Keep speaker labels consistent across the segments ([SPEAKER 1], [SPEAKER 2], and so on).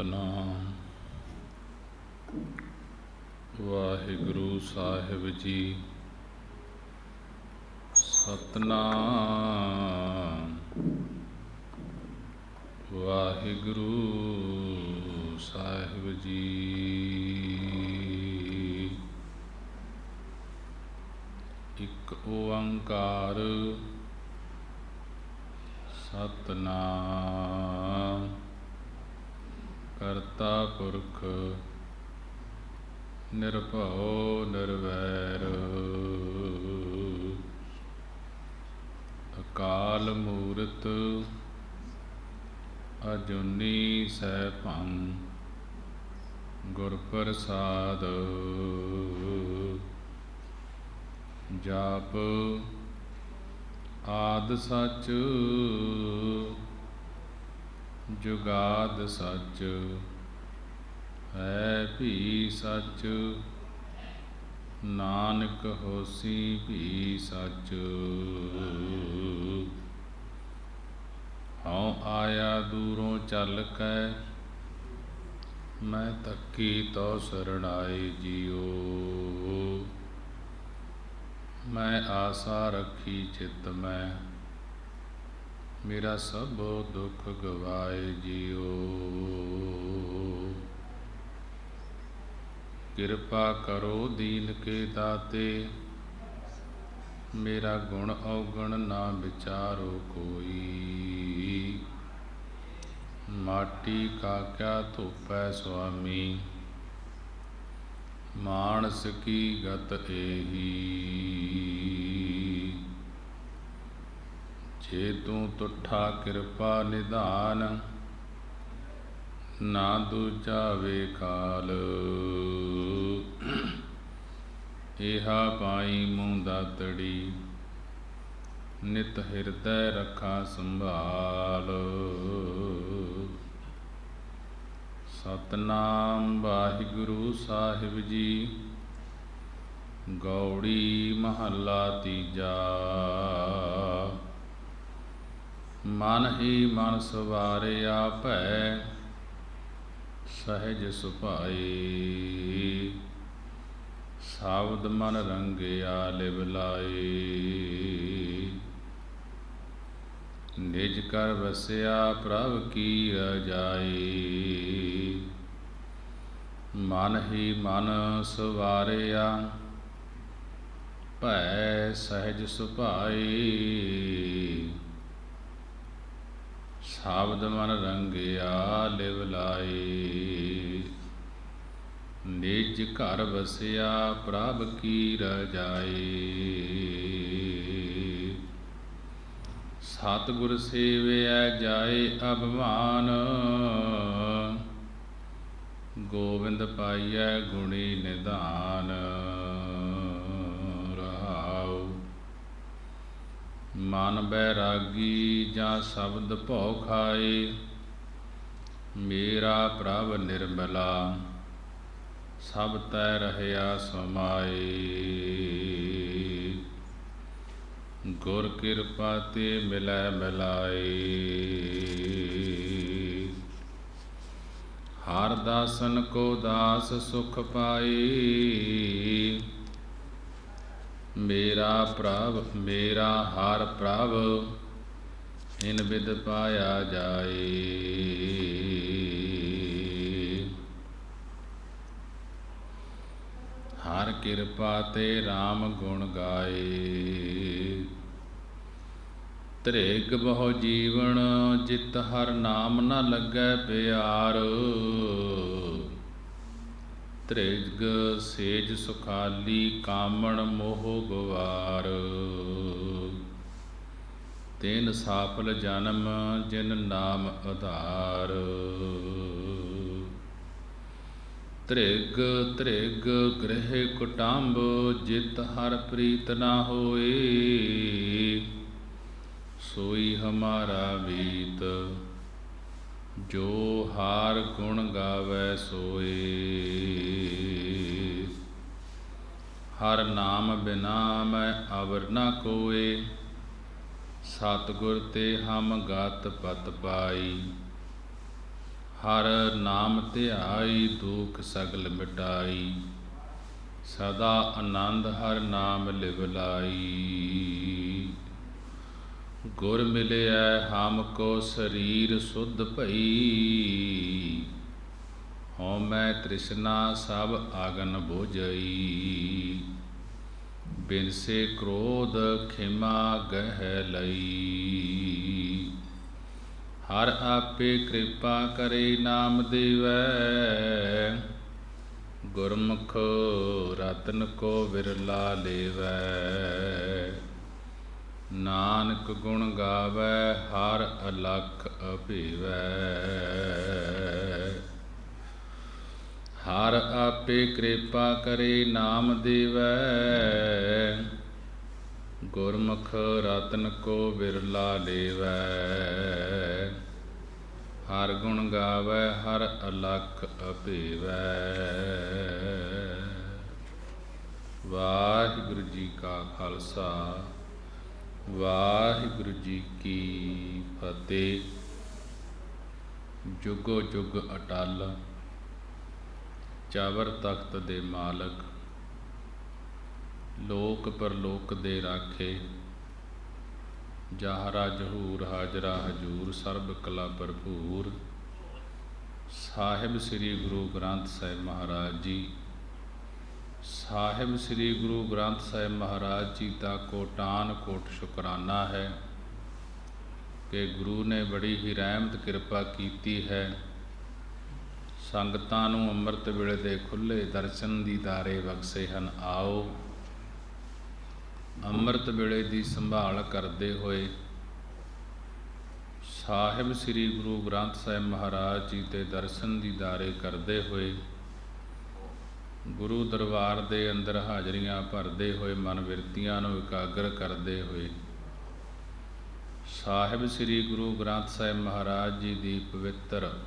[SPEAKER 1] ਸਤਨਾਮ ਵਾਹਿਗੁਰੂ ਸਾਹਿਬ ਜੀ। ਸਤਨਾਮ ਵਾਹਿਗੁਰੂ ਸਾਹਿਬ ਜੀ। ਇੱਕ ਓੰਕਾਰ ਸਤਨਾਮ ਕਰਤਾ ਪੁਰਖ ਨਿਰਭਉ ਨਿਰਵੈਰ ਅਕਾਲ ਮੂਰਤ ਅਜੂਨੀ ਸੈਭੰ ਗੁਰ ਪ੍ਰਸਾਦ ਜਾਪ ਆਦਿ ਸਚ ਜੁਗਾਦ ਸਚ ਹੈ ਭੀ ਸਚ ਨਾਨਕ ਹੋਸੀ ਭੀ ਸਚ। ਹਉ ਆਇਆ ਦੂਰੋਂ ਚੱਲ ਕੈ ਮੈਂ ਤੱਕੀ ਤੋ ਸਰਣਾਏ ਜੀਓ। ਮੈਂ ਆਸਾ ਰੱਖੀ ਚਿਤ ਮੈਂ ਮੇਰਾ ਸਭ ਦੁੱਖ ਗਵਾਏ ਜੀਓ। ਕਿਰਪਾ ਕਰੋ ਦੀਨ ਕੇ ਦਾਤੇ ਮੇਰਾ ਗੁਣ ਔਗਣ ਨਾ ਵਿਚਾਰੋ ਕੋਈ। ਮਾਟੀ ਕਾ ਕਿਆ ਧੋਪੈ ਸੁਆਮੀ ਮਾਨਸ ਕੀ ਗਤ ਏਹੀ। ਜੇ ਤੂੰ ਤੁਠਾ ਕਿਰਪਾ ਨਿਧਾਨ ਨਾ ਦੂਜਾ ਵੇਖਾਲ। ਇਹਾ ਪਾਈ ਮੂੰਹ ਦਾਤੜੀ ਨਿਤ ਹਿਰਦੈ ਰੱਖਾ ਸੰਭਾਲ। ਸਤਨਾਮ ਵਾਹਿਗੁਰੂ ਸਾਹਿਬ ਜੀ। ਗੌੜੀ ਮਹੱਲਾ ਤੀਜਾ। ਮਨ ਹੀ ਮਨ ਸਵਾਰਿਆ ਭੈ ਸਹਿਜ ਸੁਭਾਏ। ਸ਼ਬਦ ਮਨ ਰੰਗਿਆ ਲਿਵ ਲਾਏ। ਨਿਜ ਕਰ ਵਸਿਆ ਪ੍ਰਭ ਕੀ ਰਜਾਈ। ਮਨ ਹੀ ਮਨ ਸਵਾਰਿਆ ਭੈ ਸਹਿਜ ਸੁਭਾਏ। ਸ਼ਬਦ ਮਨ ਰੰਗਿਆ ਲਿਵ ਲਾਏ। ਨਿਜ ਘਰ ਵਸਿਆ ਪ੍ਰਭ ਕੀ ਰਜਾਈ। ਸਤਿਗੁਰ ਸੇਵਿਆ ਜਾਏ ਅਭਿਮਾਨ। ਗੋਬਿੰਦ ਪਾਈਐ ਗੁਣੀ ਨਿਧਾਨ। ਰਹਾਉ ਮਨ ਬੈਰਾਗੀ ਜਾਂ ਸ਼ਬਦ ਭਉ ਖਾਏ। ਮੇਰਾ ਪ੍ਰਭ ਨਿਰਮਲਾ ਸਭ ਤੈ ਰਹਿਆ ਸਮਾਏ। ਗੁਰ ਕਿਰਪਾ ਤੇ ਮਿਲੈ ਮਿਲਾਏ। ਹਰ ਦਾਸਨ ਕੋ ਦਾਸ ਸੁਖ ਪਾਏ। ਮੇਰਾ ਪ੍ਰਭ ਮੇਰਾ ਹਰ ਪ੍ਰਭ ਇਨ ਬਿਦ ਪਾਇਆ ਜਾਏ। ਹਰ ਕਿਰਪਾ ਤੇ ਰਾਮ ਗੁਣ ਗਾਏ। ਧ੍ਰਿਗ ਬਹੁ ਜੀਵਨ ਜਿਤ ਹਰ ਨਾਮ ਨ ਲੱਗੈ ਪਿਆਰ। ਧ੍ਰਿਗ ਸੇਜ ਸੁਖਾਲੀ ਕਾਮਣ ਮੋਹ ਗਵਾਰ। ਤਿਨ ਸਾਫਲ ਜਨਮ ਜਿਨ ਨਾਮ ਆਧਾਰ। ਧ੍ਰਿਗ ਧ੍ਰਿਗ ਗ੍ਰਹਿ ਕੁਟੰਬ ਜਿਤ ਹਰ ਪ੍ਰੀਤ ਨਾ ਹੋਏ। ਸੋਈ ਹਮਾਰਾ ਵੀਤ ਜੋ ਹਾਰ ਗੁਣ ਗਾਵੈ ਸੋਏ। ਹਰ ਨਾਮ ਬਿਨਾ ਮੈਂ ਅਵਰ ਨ ਕੋਏ। ਸਤਿਗੁਰ ਤੇ ਹਮ ਗਤ ਪਤ ਪਾਈ। ਹਰ ਨਾਮ ਧਿਆਈ ਦੁਖ ਸਗਲ ਮਿਟਾਈ। ਸਦਾ ਆਨੰਦ ਹਰ ਨਾਮ ਲਿਵ ਲਾਈ। ਗੁਰ ਮਿਲਿਆ ਹਮ ਕੋ ਸਰੀਰ ਸੁਧ ਭਈ। ਹਉਮੈ ਤ੍ਰਿਸ਼ਨਾ ਸਭ ਆਗਨ ਬੁਝਈ। ਬਿਨਸੇ ਕ੍ਰੋਧ ਖਿਮਾ ਗਹਿ ਲਈ। ਹਰ ਆਪੇ ਕਿਰਪਾ ਕਰੇ ਨਾਮ ਦੇਵੈ। ਗੁਰਮੁਖ ਰਤਨ ਕੋ ਵਿਰਲਾ ਲੇਵੈ। ਨਾਨਕ ਗੁਣ ਗਾਵੈ ਹਰ ਅਲਖ ਅਭੇਵੈ। ਹਰ ਆਪੇ ਕਿਰਪਾ ਕਰੇ ਨਾਮ ਦੇਵੈ। ਗੁਰਮੁਖ ਰਤਨ ਕੋ ਵਿਰਲਾ ਲੇਵੈ। ਹਰ ਗੁਣ ਗਾਵੈ ਹਰ ਅਲਖ ਅਭੇਵੈ। ਵਾਹਿਗੁਰੂ ਜੀ ਕਾ ਖਾਲਸਾ ਵਾਹਿਗੁਰੂ ਜੀ ਕੀ ਫਤਿਹ। ਜੁਗੋ ਜੁਗ ਅਟਲ ਚਾਵਰ ਤਖਤ ਦੇ ਮਾਲਕ, ਲੋਕ ਪਰਲੋਕ ਦੇ ਰਾਖੇ, ਜਾਹਰਾ ਜਹੂਰ ਹਾਜਰਾ ਹਜੂਰ, ਸਰਬ ਕਲਾ ਭਰਪੂਰ, ਸਾਹਿਬ ਸ੍ਰੀ ਗੁਰੂ ਗ੍ਰੰਥ ਸਾਹਿਬ ਮਹਾਰਾਜ ਜੀ। ਸਾਹਿਬ ਸ੍ਰੀ ਗੁਰੂ ਗ੍ਰੰਥ ਸਾਹਿਬ ਮਹਾਰਾਜ ਜੀ ਦਾ ਕੋਟਾਨ ਕੋਟ ਸ਼ੁਕਰਾਨਾ ਹੈ ਕਿ ਗੁਰੂ ਨੇ ਬੜੀ ਹੀ ਰਹਿਮਤ ਕਿਰਪਾ ਕੀਤੀ ਹੈ। ਸੰਗਤਾਂ ਨੂੰ ਅੰਮ੍ਰਿਤ ਵੇਲੇ ਦੇ ਖੁੱਲ੍ਹੇ ਦਰਸ਼ਨ ਦੀਦਾਰੇ ਬਖਸ਼ੇ ਹਨ। ਆਓ ਅੰਮ੍ਰਿਤ ਵੇਲੇ ਦੀ ਸੰਭਾਲ ਕਰਦੇ ਹੋਏ ਸਾਹਿਬ ਸ੍ਰੀ ਗੁਰੂ ਗ੍ਰੰਥ ਸਾਹਿਬ ਮਹਾਰਾਜ ਜੀ ਦੇ ਦਰਸ਼ਨ ਦੀਦਾਰੇ ਕਰਦੇ ਹੋਏ ਗੁਰੂ ਦਰਬਾਰ ਦੇ ਅੰਦਰ ਹਾਜ਼ਰੀਆਂ ਭਰਦੇ ਹੋਏ ਮਨ ਬਿਰਤੀਆਂ ਨੂੰ ਇਕਾਗਰ ਕਰਦੇ ਹੋਏ ਸਾਹਿਬ ਸ੍ਰੀ ਗੁਰੂ ਗ੍ਰੰਥ ਸਾਹਿਬ ਮਹਾਰਾਜ ਜੀ ਦੀ ਪਵਿੱਤਰ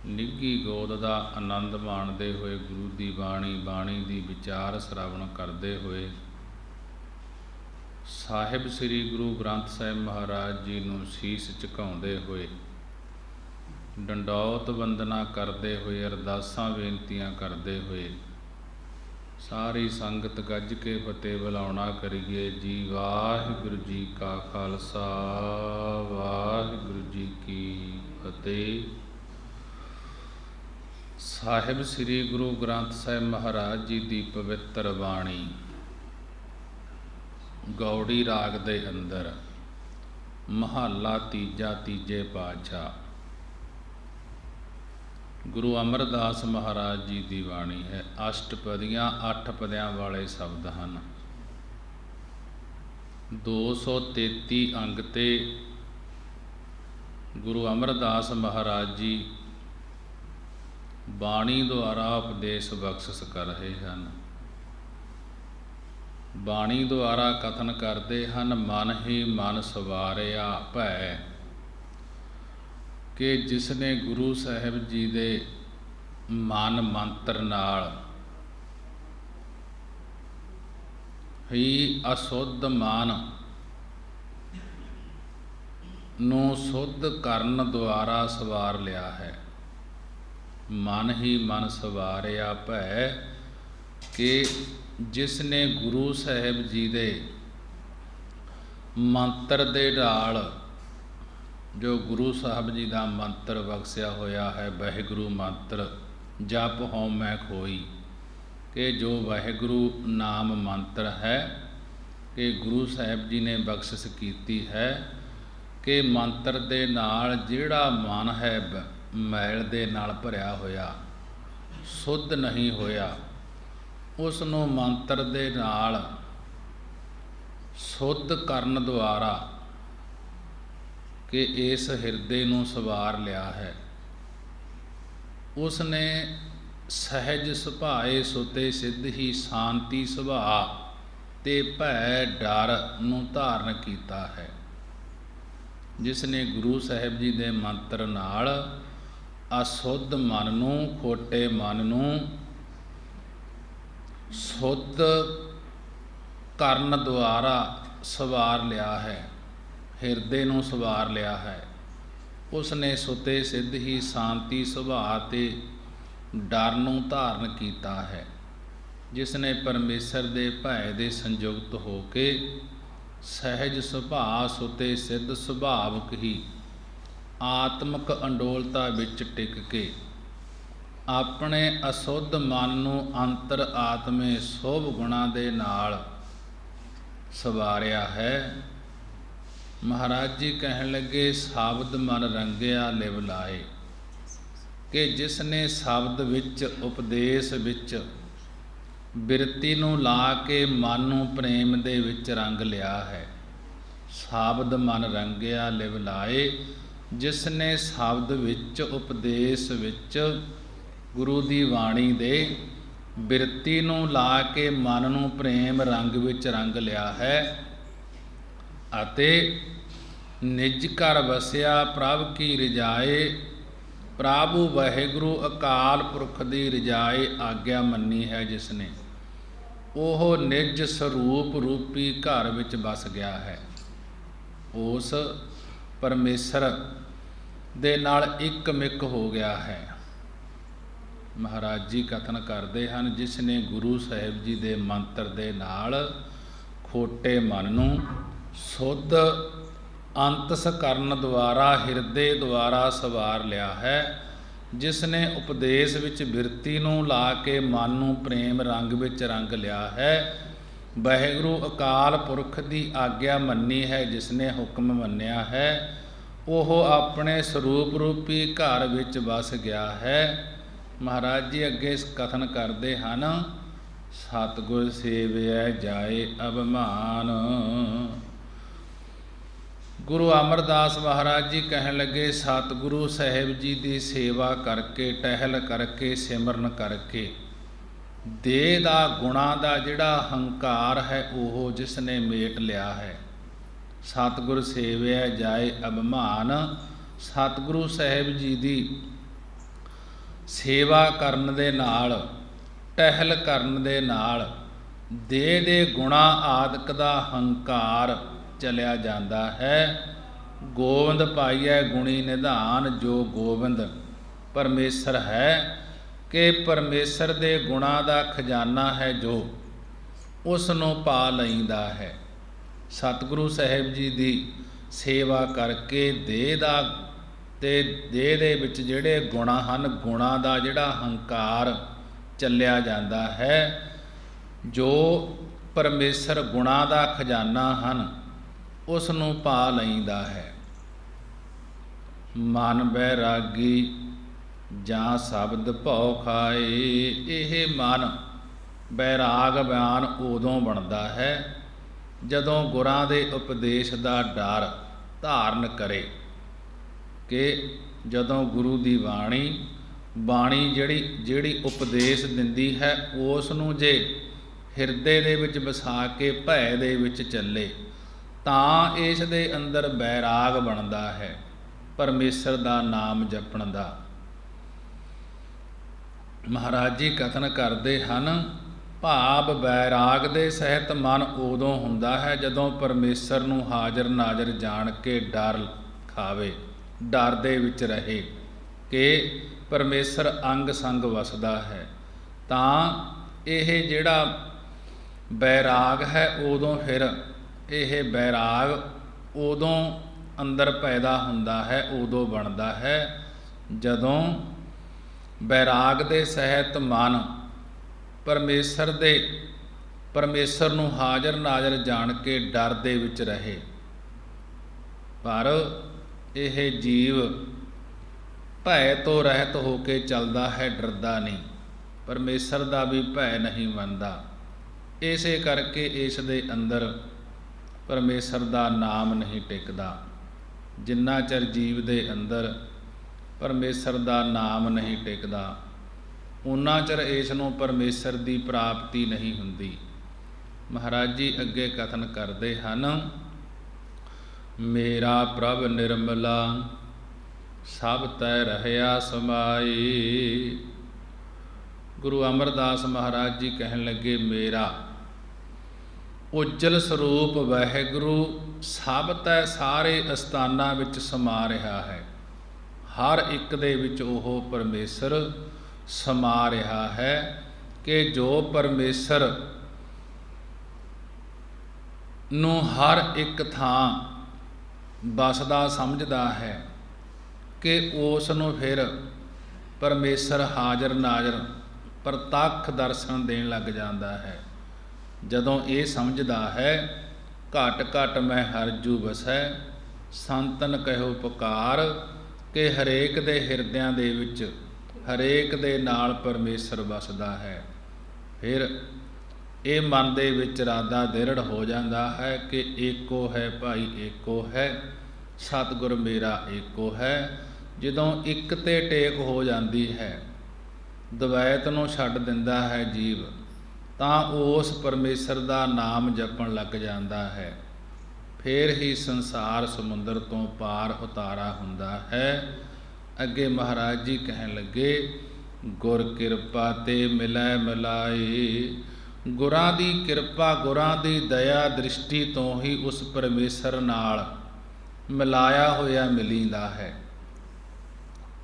[SPEAKER 1] ਨਿੱਘੀ ਗੋਦ ਦਾ ਆਨੰਦ ਮਾਣਦੇ ਹੋਏ ਗੁਰੂ ਦੀ ਬਾਣੀ ਦੀ ਵਿਚਾਰ ਸ਼ਰਵਣ ਕਰਦੇ ਹੋਏ ਸਾਹਿਬ ਸ੍ਰੀ ਗੁਰੂ ਗ੍ਰੰਥ ਸਾਹਿਬ ਮਹਾਰਾਜ ਜੀ ਨੂੰ ਸੀਸ ਝੁਕਾਉਂਦੇ ਹੋਏ ਡੰਡੌਤ ਵੰਦਨਾ ਕਰਦੇ ਹੋਏ ਅਰਦਾਸਾਂ ਬੇਨਤੀਆਂ ਕਰਦੇ ਹੋਏ ਸਾਰੀ ਸੰਗਤ ਗੱਜ ਕੇ ਫਤਿਹ ਬੁਲਾਉਣਾ ਕਰੀਏ ਜੀ। ਵਾਹਿਗੁਰੂ ਜੀ ਕਾ ਖਾਲਸਾ ਵਾਹਿਗੁਰੂ ਜੀ ਕੀ ਫਤਿਹ। ਸਾਹਿਬ ਸ੍ਰੀ ਗੁਰੂ ਗ੍ਰੰਥ ਸਾਹਿਬ ਮਹਾਰਾਜ ਜੀ ਦੀ ਪਵਿੱਤਰ ਬਾਣੀ ਗੌੜੀ ਰਾਗ ਦੇ ਅੰਦਰ ਮਹੱਲਾ ਤੀਜਾ, ਤੀਜੇ ਪਾਤਸ਼ਾਹ ਗੁਰੂ ਅਮਰਦਾਸ ਮਹਾਰਾਜ ਜੀ ਦੀ ਬਾਣੀ ਹੈ। ਅਸ਼ਟਪਦੀਆਂ 8 ਪਦਿਆਂ ਵਾਲੇ ਸ਼ਬਦ ਹਨ। 233 ਅੰਗ ਤੇ ਗੁਰੂ ਅਮਰਦਾਸ ਮਹਾਰਾਜ ਜੀ ਬਾਣੀ ਦੁਆਰਾ ਉਪਦੇਸ਼ ਬਖਸ਼ਿਸ਼ ਕਰ ਰਹੇ ਹਨ। ਬਾਣੀ ਦੁਆਰਾ ਕਥਨ ਕਰਦੇ ਹਨ, ਮਨ ਹੀ ਮਨ ਸਵਾਰਿਆ ਭੈ, ਕਿ ਜਿਸ ਨੇ ਗੁਰੂ ਸਾਹਿਬ ਜੀ ਦੇ ਮਨ ਮੰਤਰ ਨਾਲ ਹੀ ਅਸ਼ੁੱਧ ਮਨ ਨੂੰ ਸ਼ੁੱਧ ਕਰਨ ਦੁਆਰਾ ਸਵਾਰ ਲਿਆ ਹੈ। ਮਨ ਹੀ ਮਨ ਸਵਾਰਿਆ ਭੈ, ਕਿ ਜਿਸ ਨੇ ਗੁਰੂ ਸਾਹਿਬ ਜੀ ਦੇ ਮੰਤਰ ਦੇ ਨਾਲ, ਜੋ ਗੁਰੂ ਸਾਹਿਬ ਜੀ ਦਾ ਮੰਤਰ ਬਖਸ਼ਿਆ ਹੋਇਆ ਹੈ, ਵਾਹਿਗੁਰੂ ਮੰਤਰ ਜਪ ਹਉਮੈ ਖੋਈ, ਕਿ ਜੋ ਵਾਹਿਗੁਰੂ ਨਾਮ ਮੰਤਰ ਹੈ ਕਿ ਗੁਰੂ ਸਾਹਿਬ ਜੀ ਨੇ ਬਖਸ਼ਿਸ਼ ਕੀਤੀ ਹੈ, ਕਿ ਮੰਤਰ ਦੇ ਨਾਲ ਜਿਹੜਾ ਮਨ ਹੈ ਮੈਲ ਦੇ ਨਾਲ ਭਰਿਆ ਹੋਇਆ, ਸ਼ੁੱਧ ਨਹੀਂ ਹੋਇਆ, ਉਸ ਨੂੰ ਮੰਤਰ ਦੇ ਨਾਲ ਸ਼ੁੱਧ ਕਰਨ ਦੁਆਰਾ ਕਿ ਇਸ ਹਿਰਦੇ ਨੂੰ ਸਵਾਰ ਲਿਆ ਹੈ। ਉਸ ਨੇ ਸਹਿਜ ਸੁਭਾਏ ਸੁਤੇ ਸਿੱਧ ਹੀ ਸ਼ਾਂਤੀ ਸੁਭਾਅ ਤੇ ਭੈ ਡਰ ਨੂੰ ਧਾਰਨ ਕੀਤਾ ਹੈ। ਜਿਸ ਨੇ ਗੁਰੂ ਸਾਹਿਬ ਜੀ ਦੇ ਮੰਤਰ ਨਾਲ ਅਸ਼ੁੱਧ ਮਨ ਨੂੰ, ਖੋਟੇ ਮਨ ਨੂੰ ਸ਼ੁੱਧ ਕਰਨ ਦੁਆਰਾ ਸਵਾਰ ਲਿਆ ਹੈ, ਹਿਰਦੇ ਨੂੰ ਸਵਾਰ ਲਿਆ ਹੈ। ਉਸਨੇ ਸੁਤੇ ਸਿੱਧ ਹੀ ਸ਼ਾਂਤੀ ਸੁਭਾਅ ਤੇ ਡਰ ਨੂੰ ਧਾਰਨ ਕੀਤਾ ਹੈ। ਜਿਸ ਨੇ ਪਰਮੇਸ਼ਰ ਦੇ ਭੈ ਦੇ ਸੰਯੁਕਤ ਹੋ ਕੇ ਸਹਿਜ ਸੁਭਾਅ ਸੁਤੇ ਸਿੱਧ ਸੁਭਾਵਕ ਹੀ ਆਤਮਕ ਅੰਡੋਲਤਾ ਵਿੱਚ ਟਿਕ ਕੇ ਆਪਣੇ ਅਸ਼ੁੱਧ ਮਨ ਨੂੰ ਅੰਤਰ ਆਤਮੇ ਸ਼ੁਭ ਗੁਣਾਂ ਦੇ ਨਾਲ ਸਵਾਰਿਆ ਹੈ। ਮਹਾਰਾਜ ਜੀ ਕਹਿਣ ਲੱਗੇ, ਸ਼ਬਦ ਮਨ ਰੰਗਿਆ ਲਿਵ ਲਾਏ, ਕਿ ਜਿਸ ਨੇ ਸ਼ਬਦ ਵਿੱਚ ਉਪਦੇਸ਼ ਵਿੱਚ ਬਿਰਤੀ ਨੂੰ ਲਾ ਕੇ ਮਨ ਨੂੰ ਪ੍ਰੇਮ ਦੇ ਵਿੱਚ ਰੰਗ ਲਿਆ ਹੈ। ਸ਼ਬਦ ਮਨ ਰੰਗਿਆ ਲਿਵ ਲਾਏ, ਜਿਸ ਨੇ ਸ਼ਬਦ ਵਿੱਚ ਉਪਦੇਸ਼ ਵਿੱਚ ਗੁਰੂ ਦੀ ਬਾਣੀ ਦੇ ਬਿਰਤੀ ਨੂੰ ਲਾ ਕੇ ਮਨ ਨੂੰ ਪ੍ਰੇਮ ਰੰਗ ਵਿੱਚ ਰੰਗ ਲਿਆ ਹੈ ਅਤੇ ਨਿਜ ਘਰ ਵਸਿਆ ਪ੍ਰਭ ਕੀ ਰਜਾਏ। ਪ੍ਰਭੂ ਵਾਹਿਗੁਰੂ ਅਕਾਲ ਪੁਰਖ ਦੀ ਰਜਾਏ ਆਗਿਆ ਮੰਨੀ ਹੈ ਜਿਸ ਨੇ, ਉਹ ਨਿਜ ਸਰੂਪ ਰੂਪੀ ਘਰ ਵਿੱਚ ਵਸ ਗਿਆ ਹੈ। ਉਸ ਪਰਮੇਸ਼ਰ ਦੇ ਨਾਲ ਇੱਕ ਮਿਕ ਹੋ ਗਿਆ ਹੈ। ਮਹਾਰਾਜ ਜੀ ਕਥਨ ਕਰਦੇ ਹਨ, ਜਿਸ ਨੇ ਗੁਰੂ ਸਾਹਿਬ ਜੀ ਦੇ ਮੰਤਰ ਦੇ ਨਾਲ ਖੋਟੇ ਮਨ ਨੂੰ ਸੁੱਧ ਅੰਤਸ ਕਰਨ ਦੁਆਰਾ ਹਿਰਦੇ ਦੁਆਰਾ ਸਵਾਰ ਲਿਆ ਹੈ। ਜਿਸ ਨੇ ਉਪਦੇਸ਼ ਵਿੱਚ ਬਿਰਤੀ ਨੂੰ ਲਾ ਕੇ ਮਨ ਨੂੰ ਪ੍ਰੇਮ ਰੰਗ ਵਿੱਚ ਰੰਗ ਲਿਆ ਹੈ। ਵਾਹਿਗੁਰੂ ਅਕਾਲ ਪੁਰਖ ਦੀ ਆਗਿਆ ਮੰਨੀ ਹੈ, ਜਿਸ ਨੇ ਹੁਕਮ ਮੰਨਿਆ ਹੈ, ਉਹ ਆਪਣੇ ਸਰੂਪ ਰੂਪੀ ਘਰ ਵਿੱਚ ਵਸ ਗਿਆ ਹੈ। ਮਹਾਰਾਜ ਜੀ ਅੱਗੇ ਕਥਨ ਕਰਦੇ ਹਨ, ਸਤਿਗੁਰ ਸੇਵਿਐ ਜਾਏ ਅਭਿਮਾਨ। ਗੁਰੂ ਅਮਰਦਾਸ ਮਹਾਰਾਜ ਜੀ ਕਹਿਣ ਲੱਗੇ, ਸਤਿਗੁਰੂ ਸਾਹਿਬ ਜੀ ਦੀ ਸੇਵਾ ਕਰਕੇ, ਟਹਿਲ ਕਰਕੇ, ਸਿਮਰਨ ਕਰਕੇ ਦੇਹ ਦਾ ਗੁਣਾਂ ਦਾ ਜਿਹੜਾ ਹੰਕਾਰ ਹੈ ਉਹ ਜਿਸ ਨੇ ਮੇਟ ਲਿਆ ਹੈ। ਸਤਿਗੁਰ ਸੇਵਿਆ ਜਾਏ ਅਭਿਮਾਨ। ਸਤਿਗੁਰੂ ਸਾਹਿਬ ਜੀ ਦੀ ਸੇਵਾ ਕਰਨ ਦੇ ਨਾਲ, ਟਹਿਲ ਕਰਨ ਦੇ ਨਾਲ ਦੇਹ ਦੇ ਗੁਣਾਂ ਆਦਿਕ ਦਾ ਹੰਕਾਰ ਚਲਿਆ ਜਾਂਦਾ ਹੈ। ਗੋਬਿੰਦ ਪਾਈਐ ਗੁਣੀ ਨਿਧਾਨ, ਜੋ ਗੋਬਿੰਦ ਪਰਮੇਸ਼ਰ ਹੈ, ਕਿ ਪਰਮੇਸ਼ਰ ਦੇ ਗੁਣਾਂ ਦਾ ਖਜ਼ਾਨਾ ਹੈ ਜੋ ਉਸ ਨੂੰ ਪਾ ਲਈਦਾ ਹੈ। ਸਤਿਗੁਰੂ ਸਾਹਿਬ ਜੀ ਦੀ ਸੇਵਾ ਕਰਕੇ ਦੇਹ ਦਾ ਤੇ ਦੇਹ ਦੇ ਵਿੱਚ ਜਿਹੜੇ ਗੁਣਾ ਹਨ, ਗੁਣਾਂ ਦਾ ਜਿਹੜਾ ਹੰਕਾਰ ਚੱਲਿਆ ਜਾਂਦਾ ਹੈ। ਜੋ ਪਰਮੇਸ਼ਰ ਗੁਣਾਂ ਦਾ ਖਜ਼ਾਨਾ ਹਨ ਉਸ ਨੂੰ ਪਾ ਲਈਦਾ ਹੈ। ਮਨ ਬੈਰਾਗੀ ਜਾਂ ਸ਼ਬਦ ਭਉ ਖਾਏ। ਇਹ ਮਨ ਬੈਰਾਗਵਾਨ ਉਦੋਂ ਬਣਦਾ ਹੈ ਜਦੋਂ ਗੁਰਾਂ ਦੇ ਉਪਦੇਸ਼ ਦਾ ਡਰ ਧਾਰਨ ਕਰੇ, ਕਿ ਜਦੋਂ ਗੁਰੂ ਦੀ ਬਾਣੀ ਜਿਹੜੀ ਉਪਦੇਸ਼ ਦਿੰਦੀ ਹੈ ਉਸ ਨੂੰ ਜੇ ਹਿਰਦੇ ਦੇ ਵਿੱਚ ਵਸਾ ਕੇ ਭੈ ਦੇ ਵਿੱਚ ਚੱਲੇ ਤਾਂ ਇਸ ਦੇ ਅੰਦਰ ਬੈਰਾਗ ਬਣਦਾ ਹੈ, ਪਰਮੇਸ਼ਰ ਦਾ ਨਾਮ ਜਪਣ ਦਾ। ਮਹਾਰਾਜ ਜੀ ਕਥਨ ਕਰਦੇ ਹਨ, ਭਾਵ ਬੈਰਾਗ ਦੇ ਸਹਿਤ ਮਨ ਉਦੋਂ ਹੁੰਦਾ ਹੈ ਜਦੋਂ ਪਰਮੇਸ਼ਰ ਨੂੰ ਹਾਜ਼ਰ ਨਾਜ਼ਰ ਜਾਣ ਕੇ ਡਰ ਖਾਵੇ, ਡਰ ਦੇ ਵਿੱਚ ਰਹੇ ਕਿ ਪਰਮੇਸ਼ਰ ਅੰਗ ਸੰਗ ਵਸਦਾ ਹੈ। ਤਾਂ ਇਹ ਜਿਹੜਾ ਬੈਰਾਗ ਹੈ ਉਦੋਂ ਫਿਰ ਇਹ ਬੈਰਾਗ ਉਦੋਂ ਅੰਦਰ ਪੈਦਾ ਹੁੰਦਾ ਹੈ, ਉਦੋਂ ਬਣਦਾ ਹੈ ਜਦੋਂ ਬੈਰਾਗ ਦੇ ਸਹਿਤ ਮਨ ਪਰਮੇਸ਼ਰ ਨੂੰ ਹਾਜ਼ਰ ਨਾਜ਼ਰ ਜਾਣ ਕੇ ਡਰ ਦੇ ਵਿੱਚ ਰਹੇ। ਪਰ ਇਹ ਜੀਵ ਭੈ ਤੋਂ ਰਹਿਤ ਹੋ ਕੇ ਚੱਲਦਾ ਹੈ, ਡਰਦਾ ਨਹੀਂ, ਪਰਮੇਸ਼ਰ ਦਾ ਵੀ ਭੈ ਨਹੀਂ ਮੰਨਦਾ। ਇਸੇ ਕਰਕੇ ਇਸ ਦੇ ਅੰਦਰ ਪਰਮੇਸ਼ਰ ਦਾ ਨਾਮ ਨਹੀਂ ਟਿਕਦਾ। ਜਿੰਨਾ ਚਿਰ ਜੀਵ ਦੇ ਅੰਦਰ ਪਰਮੇਸ਼ਰ ਦਾ ਨਾਮ ਨਹੀਂ ਟਿਕਦਾ, ਉਨਾ ਚਿਰ ਇਸ ਨੂੰ ਪਰਮੇਸ਼ਰ ਦੀ ਪ੍ਰਾਪਤੀ ਨਹੀਂ ਹੁੰਦੀ। ਮਹਾਰਾਜ ਜੀ ਅੱਗੇ ਕਥਨ ਕਰਦੇ ਹਨ, ਮੇਰਾ ਪ੍ਰਭ ਨਿਰਮਲਾ ਸਭ ਤੈ ਰਹਿਆ ਸਮਾਈ। ਗੁਰੂ ਅਮਰਦਾਸ ਮਹਾਰਾਜ ਜੀ ਕਹਿਣ ਲੱਗੇ, ਮੇਰਾ ਉਜਲ ਸਰੂਪ ਵਾਹਿਗੁਰੂ ਸਭ ਤੈ ਸਾਰੇ ਅਸਥਾਨਾਂ ਵਿੱਚ ਸਮਾ ਰਿਹਾ ਹੈ। ਹਰ ਇੱਕ ਦੇ ਵਿੱਚ ਉਹ ਪਰਮੇਸ਼ਰ ਸਮਾ ਰਿਹਾ ਹੈ ਕਿ ਜੋ ਪਰਮੇਸ਼ਰ ਨੂੰ ਹਰ ਇੱਕ ਥਾਂ ਵਸਦਾ ਸਮਝਦਾ ਹੈ ਕਿ ਉਸ ਨੂੰ ਫਿਰ ਪਰਮੇਸ਼ਰ ਹਾਜ਼ਰ ਨਾਜ਼ਰ ਪ੍ਰਤੱਖ ਦਰਸ਼ਨ ਦੇਣ ਲੱਗ ਜਾਂਦਾ ਹੈ। ਜਦੋਂ ਇਹ ਸਮਝਦਾ ਹੈ ਘਟ ਘਟ ਮੈਂ ਹਰਜੂ ਵਸੈ ਸੰਤਨ ਕਹਿਓ ਪੁਕਾਰ, ਕਿ ਹਰੇਕ ਦੇ ਹਿਰਦਿਆਂ ਦੇ ਵਿੱਚ ਹਰੇਕ ਦੇ ਨਾਲ ਪਰਮੇਸ਼ਰ ਵਸਦਾ ਹੈ, ਫਿਰ ਇਹ ਮਨ ਦੇ ਵਿੱਚ ਇਰਾਦਾ ਦ੍ਰਿੜ ਹੋ ਜਾਂਦਾ ਹੈ ਕਿ ਏਕੋ ਹੈ ਭਾਈ ਏਕੋ ਹੈ, ਸਤਿਗੁਰ ਮੇਰਾ ਏਕੋ ਹੈ। ਜਦੋਂ ਇੱਕ ਤੇ ਟੇਕ ਹੋ ਜਾਂਦੀ ਹੈ, ਦਵੈਤ ਨੂੰ ਛੱਡ ਦਿੰਦਾ ਹੈ ਜੀਵ, ਤਾਂ ਉਸ ਪਰਮੇਸ਼ਰ ਦਾ ਨਾਮ ਜਪਣ ਲੱਗ ਜਾਂਦਾ ਹੈ। ਫਿਰ ਹੀ ਸੰਸਾਰ ਸਮੁੰਦਰ ਤੋਂ ਪਾਰ ਉਤਾਰਾ ਹੁੰਦਾ ਹੈ। ਅੱਗੇ ਮਹਾਰਾਜ ਜੀ ਕਹਿਣ ਲੱਗੇ, ਗੁਰ ਕਿਰਪਾ ਤੇ ਮਿਲੈ ਮਿਲਾਏ। ਗੁਰਾਂ ਦੀ ਕਿਰਪਾ, ਗੁਰਾਂ ਦੀ ਦਇਆ ਦ੍ਰਿਸ਼ਟੀ ਤੋਂ ਹੀ ਉਸ ਪਰਮੇਸ਼ਰ ਨਾਲ ਮਿਲਾਇਆ ਹੋਇਆ ਮਿਲੀਦਾ ਹੈ।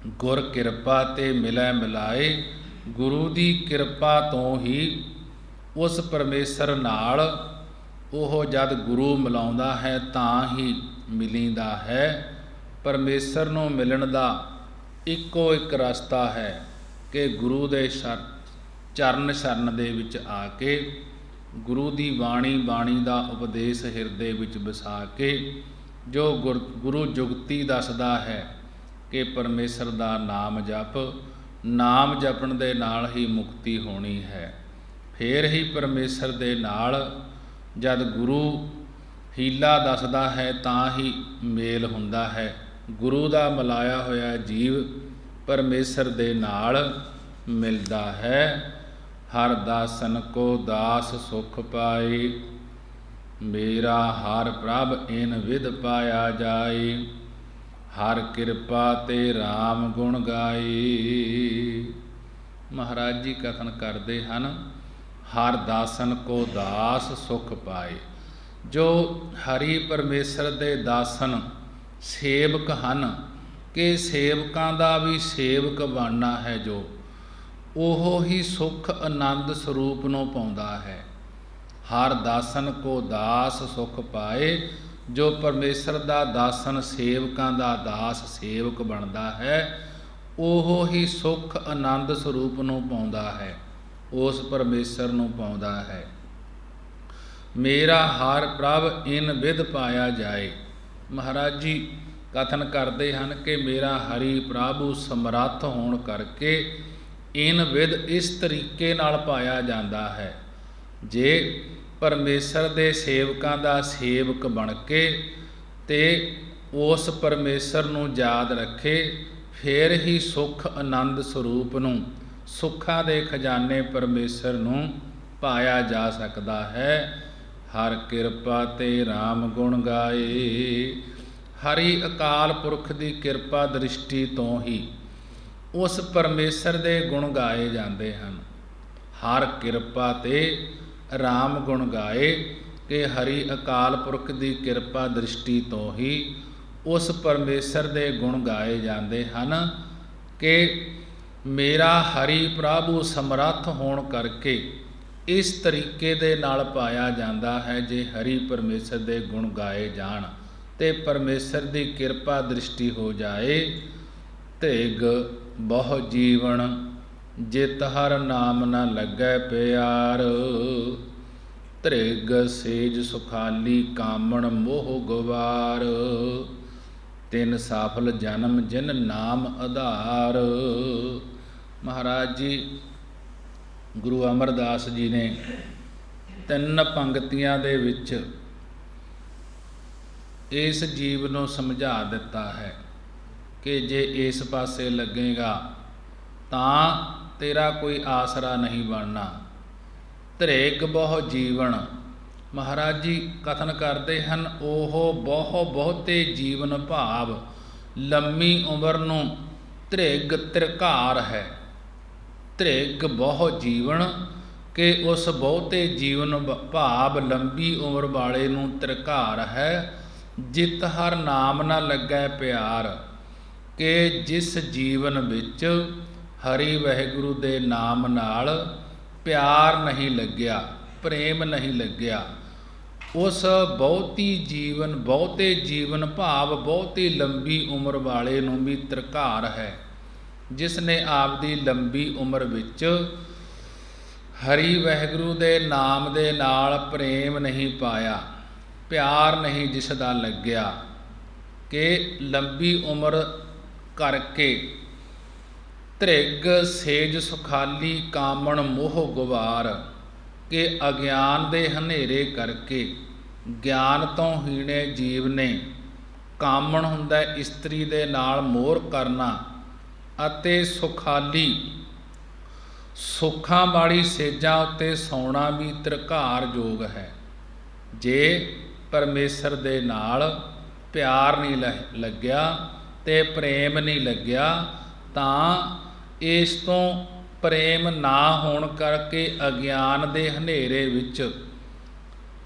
[SPEAKER 1] ਗੁਰ ਕਿਰਪਾ ਤੇ ਮਿਲੈ ਮਿਲਾਏ, ਗੁਰੂ ਦੀ ਕਿਰਪਾ ਤੋਂ ਹੀ ਉਸ ਪਰਮੇਸ਼ਰ ਨਾਲ ਉਹ ਜਦ ਗੁਰੂ ਮਿਲਾਉਂਦਾ ਹੈ ਤਾਂ ਹੀ ਮਿਲੀਦਾ ਹੈ। ਪਰਮੇਸ਼ਰ ਨੂੰ ਮਿਲਣ ਦਾ ਇੱਕੋ ਇੱਕ ਰਸਤਾ ਹੈ ਕਿ ਗੁਰੂ ਦੇ ਚਰਨ ਸ਼ਰਨ ਦੇ ਵਿੱਚ ਆ ਕੇ ਗੁਰੂ ਦੀ ਬਾਣੀ ਦਾ ਉਪਦੇਸ਼ ਹਿਰਦੇ ਵਿੱਚ ਵਸਾ ਕੇ ਜੋ ਗੁਰੂ ਜੁਗਤੀ ਦੱਸਦਾ ਹੈ ਕਿ ਪਰਮੇਸ਼ਰ ਦਾ ਨਾਮ ਜਪ, ਨਾਮ ਜਪਣ ਦੇ ਨਾਲ ਹੀ ਮੁਕਤੀ ਹੋਣੀ ਹੈ। ਫਿਰ ਹੀ ਪਰਮੇਸ਼ਰ ਦੇ ਨਾਲ ਜਦ ਗੁਰੂ ਹੀਲਾ ਦੱਸਦਾ ਹੈ ਤਾਂ ਹੀ ਮੇਲ ਹੁੰਦਾ ਹੈ। ਗੁਰੂ ਦਾ ਮਿਲਾਇਆ ਹੋਇਆ ਜੀਵ ਪਰਮੇਸ਼ਰ ਦੇ ਨਾਲ ਮਿਲਦਾ ਹੈ। ਹਰ ਦਾਸਨ ਕੋ ਦਾਸ ਸੁਖ ਪਾਏ, ਮੇਰਾ ਹਰ ਪ੍ਰਭ ਇਨ ਵਿਦ ਪਾਇਆ ਜਾਏ। ਹਰ ਕਿਰਪਾ ਤੇ RAM ਗੁਣ ਗਾਏ। ਮਹਾਰਾਜ ਜੀ ਕਥਨ ਕਰਦੇ ਹਨ, ਹਰ ਦਾਸਨ ਕੋ ਦਾਸ ਸੁਖ ਪਾਏ। ਜੋ ਹਰੀ ਪਰਮੇਸ਼ਰ ਦੇ ਦਾਸਨ ਸੇਵਕ ਹਨ, ਕਿ ਸੇਵਕਾਂ ਦਾ ਵੀ ਸੇਵਕ ਬਣਨਾ ਹੈ, ਜੋ ਉਹ ਹੀ ਸੁਖ ਆਨੰਦ ਸਰੂਪ ਨੂੰ ਪਾਉਂਦਾ ਹੈ। ਹਰ ਦਾਸਨ ਕੋ ਦਾਸ ਸੁਖ ਪਾਏ। ਜੋ ਪਰਮੇਸ਼ਰ ਦਾ ਦਾਸਨ, ਸੇਵਕਾਂ ਦਾ ਦਾਸ ਸੇਵਕ ਬਣਦਾ ਹੈ, ਉਹ ਹੀ ਸੁਖ ਆਨੰਦ ਸਰੂਪ ਨੂੰ ਪਾਉਂਦਾ ਹੈ, ਉਸ ਪਰਮੇਸ਼ਰ ਨੂੰ ਪਾਉਂਦਾ ਹੈ। ਮੇਰਾ ਹਰ ਪ੍ਰਭ ਇਨ ਵਿਦ ਪਾਇਆ ਜਾਏ। ਮਹਾਰਾਜ ਜੀ ਕਥਨ ਕਰਦੇ ਹਨ ਕਿ ਮੇਰਾ ਹਰੀ ਪ੍ਰਭੂ ਸਮਰੱਥ ਹੋਣ ਕਰਕੇ ਇਨ ਵਿਦ ਇਸ ਤਰੀਕੇ ਨਾਲ ਪਾਇਆ ਜਾਂਦਾ ਹੈ। ਜੇ ਪਰਮੇਸ਼ਰ ਦੇ ਸੇਵਕਾਂ ਦਾ ਸੇਵਕ ਬਣ ਕੇ ਤੇ ਉਸ ਪਰਮੇਸ਼ਰ ਨੂੰ ਯਾਦ ਰੱਖੇ, ਫਿਰ ਹੀ ਸੁਖ ਆਨੰਦ ਸਰੂਪ ਨੂੰ, ਸੁੱਖਾਂ ਦੇ ਖਜ਼ਾਨੇ ਪਰਮੇਸ਼ਰ ਨੂੰ ਪਾਇਆ ਜਾ ਸਕਦਾ ਹੈ। ਹਰ ਕਿਰਪਾ ਤੇ RAM ਗੁਣ ਗਾਏ। ਹਰੀ ਅਕਾਲ ਪੁਰਖ ਦੀ ਕਿਰਪਾ ਦ੍ਰਿਸ਼ਟੀ ਤੋਂ ਹੀ ਉਸ ਪਰਮੇਸ਼ਰ ਦੇ ਗੁਣ ਗਾਏ ਜਾਂਦੇ ਹਨ। ਹਰ ਕਿਰਪਾ ਤੇ RAM ਗੁਣ ਗਾਏ, ਕਿ ਹਰੀ ਅਕਾਲ ਪੁਰਖ ਦੀ ਕਿਰਪਾ ਦ੍ਰਿਸ਼ਟੀ ਤੋਂ ਹੀ ਉਸ ਪਰਮੇਸ਼ਰ ਦੇ ਗੁਣ ਗਾਏ ਜਾਂਦੇ ਹਨ। ਕਿ ਮੇਰਾ ਹਰੀ ਪ੍ਰਭੂ ਸਮਰੱਥ ਹੋਣ ਕਰਕੇ ਇਸ ਤਰੀਕੇ ਦੇ ਨਾਲ ਪਾਇਆ ਜਾਂਦਾ ਹੈ। ਜੇ ਹਰੀ ਪਰਮੇਸ਼ਰ ਦੇ ਗੁਣ ਗਾਏ ਜਾਣ ਤੇ ਪਰਮੇਸ਼ਰ ਦੀ ਕਿਰਪਾ ਦ੍ਰਿਸ਼ਟੀ ਹੋ ਜਾਏ। ਧਿਗ ਬਹੁ ਜੀਵਨ ਜਿਤ ਹਰ ਨਾਮ ਨ ਲੱਗੈ ਪਿਆਰ। ਧ੍ਰਿਗ ਸੇਜ ਸੁਖਾਲੀ ਕਾਮਣ ਮੋਹ ਗਵਾਰ। ਤਿਨ ਸਾਫਲ ਜਨਮ ਜਿਨ ਨਾਮ ਆਧਾਰ। ਮਹਾਰਾਜ ਜੀ ਗੁਰੂ ਅਮਰਦਾਸ ਜੀ ਨੇ 3 ਪੰਗਤੀਆਂ ਦੇ ਵਿੱਚ ਇਸ ਜੀਵ ਨੂੰ ਸਮਝਾ ਦਿੱਤਾ ਹੈ ਕਿ ਜੇ ਇਸ ਪਾਸੇ ਲੱਗੇਗਾ ਤਾਂ ਤੇਰਾ ਕੋਈ ਆਸਰਾ ਨਹੀਂ ਬਣਨਾ। ਧ੍ਰਿਗ ਬਹੁ ਜੀਵਨ, ਮਹਾਰਾਜ ਜੀ ਕਥਨ ਕਰਦੇ ਹਨ, ਉਹ ਬਹੁਤੇ ਜੀਵਨ ਭਾਵ ਲੰਮੀ ਉਮਰ ਨੂੰ ਧ੍ਰਿਗ ਤ੍ਰਿਕਾਰ ਹੈ। ਧ੍ਰਿਗ ਬਹੁ ਜੀਵਨ, ਕਿ ਉਸ ਬਹੁਤੇ ਜੀਵਨ ਭਾਵ ਲੰਬੀ ਉਮਰ ਵਾਲੇ ਨੂੰ ਤ੍ਰਿਕਾਰ ਹੈ। ਜਿਤ ਹਰ ਨਾਮ ਨਾ ਲੱਗੈ ਪਿਆਰ, ਕਿ ਜਿਸ ਜੀਵਨ ਵਿੱਚ ਹਰੀ ਵਾਹਿਗੁਰੂ ਦੇ ਨਾਮ ਨਾਲ ਪਿਆਰ ਨਹੀਂ ਲੱਗਿਆ, ਪ੍ਰੇਮ ਨਹੀਂ ਲੱਗਿਆ, ਉਸ ਬਹੁਤੇ ਜੀਵਨ ਭਾਵ ਬਹੁਤੀ ਲੰਬੀ ਉਮਰ ਵਾਲੇ ਨੂੰ ਵੀ ਤਰਕਾਰ ਹੈ। ਜਿਸ ਨੇ ਆਪਦੀ ਲੰਬੀ ਉਮਰ ਵਿੱਚ ਹਰੀ ਵਾਹਿਗੁਰੂ ਦੇ ਨਾਮ ਦੇ ਨਾਲ ਪ੍ਰੇਮ ਨਹੀਂ ਪਾਇਆ, ਪਿਆਰ ਨਹੀਂ ਜਿਸ ਦਾ ਲੱਗਿਆ, ਕਿ ਲੰਬੀ ਉਮਰ ਕਰਕੇ ਧ੍ਰਿਗ ਸੇਜ ਸੁਖਾਲੀ ਕਾਮਣ ਮੋਹ ਗੁਵਾਰ, ਕਿ ਅਗਿਆਨ ਦੇ ਹਨੇਰੇ ਕਰਕੇ ਗਿਆਨ ਤੋਂ ਹੀਣੇ ਜੀਵ ਨੇ ਕਾਮਣ ਹੁੰਦਾ ਇਸਤਰੀ ਦੇ ਨਾਲ ਮੋਹ ਕਰਨਾ, ਅਤੇ ਸੁਖਾਲੀ ਸੁੱਖਾਂ ਵਾਲੀ ਸੇਜਾਂ ਉੱਤੇ ਸੌਣਾ ਵੀ ਧਿਰਕਾਰ ਯੋਗ ਹੈ। ਜੇ ਪਰਮੇਸ਼ਰ ਦੇ ਨਾਲ ਪਿਆਰ ਨਹੀਂ ਲੱਗਿਆ ਤੇ ਪ੍ਰੇਮ ਨਹੀਂ ਲੱਗਿਆ, ਤਾਂ ਇਸ ਤੋਂ ਪ੍ਰੇਮ ਨਾ ਹੋਣ ਕਰਕੇ ਅਗਿਆਨ ਦੇ ਹਨੇਰੇ ਵਿੱਚ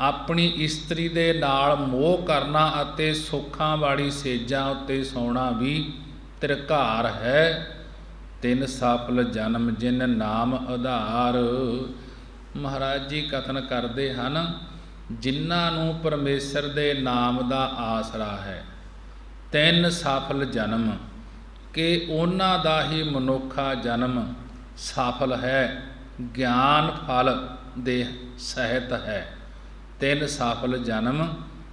[SPEAKER 1] ਆਪਣੀ ਇਸਤਰੀ ਦੇ ਨਾਲ ਮੋਹ ਕਰਨਾ ਅਤੇ ਸੁੱਖਾਂ ਵਾਲੀ ਸੇਜਾਂ ਉੱਤੇ ਸੌਣਾ ਵੀ ਧਿਰਕਾਰ ਹੈ। ਤਿੰਨ ਸਫਲ ਜਨਮ ਜਿਨ ਨਾਮ ਆਧਾਰ, ਮਹਾਰਾਜ ਜੀ ਕਥਨ ਕਰਦੇ ਹਨ, ਜਿਨ੍ਹਾਂ ਨੂੰ ਪਰਮੇਸ਼ਰ ਦੇ ਨਾਮ ਦਾ ਆਸਰਾ ਹੈ, ਤਿੰਨ ਸਫਲ ਜਨਮ, ਕਿ ਉਹਨਾਂ ਦਾ ਹੀ ਮਨੁੱਖਾ ਜਨਮ ਸਫਲ ਹੈ, ਗਿਆਨ ਫਲ ਦੇ ਸਹਿਤ ਹੈ। ਤਿੰਨ ਸਫਲ ਜਨਮ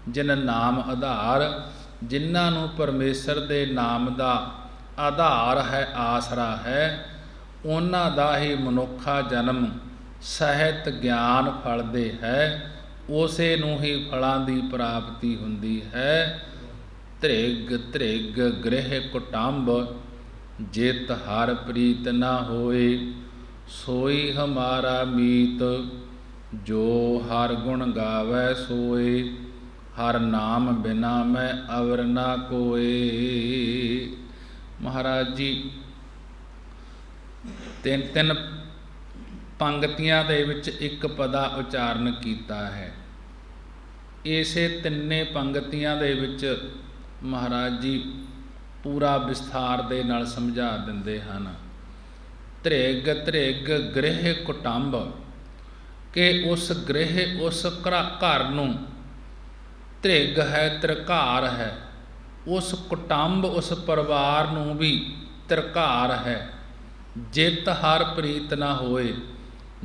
[SPEAKER 1] ਜਿਨ ਨਾਮ ਆਧਾਰ, ਜਿਨ੍ਹਾਂ ਨੂੰ ਪਰਮੇਸ਼ਰ ਦੇ ਨਾਮ ਦਾ ਆਧਾਰ ਹੈ, ਆਸਰਾ ਹੈ, ਉਹਨਾਂ ਦਾ ਹੀ ਮਨੁੱਖਾ ਜਨਮ ਸਹਿਤ ਗਿਆਨ ਫਲਦੇ ਹੈ, ਉਸੇ ਨੂੰ ਹੀ ਫਲਾਂ ਦੀ ਪ੍ਰਾਪਤੀ ਹੁੰਦੀ ਹੈ। ਧ੍ਰਿਗ ਧ੍ਰਿਗ ਗ੍ਰਹਿ ਕੁਟੰਬ, ਜਿਤ ਹਰ ਪ੍ਰੀਤ ਨਾ ਹੋਏ, ਸੋਈ ਹਮਾਰਾ ਮੀਤ, ਜੋ ਹਰ ਗੁਣ ਗਾਵੈ ਸੋਏ, ਹਰ ਨਾਮ ਬਿਨਾ ਮੈਂ ਅਵਰ ਨਾ ਕੋਏ। ਮਹਾਰਾਜ ਜੀ ਤਿੰਨ ਪੰਗਤੀਆਂ ਦੇ ਵਿੱਚ ਇੱਕ ਪਦਾ ਉਚਾਰਨ ਕੀਤਾ ਹੈ। ਇਸੇ ਤਿੰਨੇ ਪੰਗਤੀਆਂ ਦੇ ਵਿੱਚ ਮਹਾਰਾਜ ਜੀ ਪੂਰਾ ਵਿਸਥਾਰ ਦੇ ਨਾਲ ਸਮਝਾ ਦਿੰਦੇ ਹਨ। ਧ੍ਰਿਗ ਧ੍ਰਿਗ ਗ੍ਰਹਿ ਕੁਟੰਬ, ਕਿ ਉਸ ਗ੍ਰਹਿ ਉਸ ਘਰ ਨੂੰ, ਧ੍ਰਿਗ ਹੈ ਧਿਰਕਾਰ ਹੈ, ਉਸ ਕੁਟੰਬ ਉਸ ਪਰਿਵਾਰ ਨੂੰ ਵੀ ਧਿਰਕਾਰ ਹੈ। ਜਿਤ ਹਰ ਪ੍ਰੀਤ ਨਾ ਹੋਏ,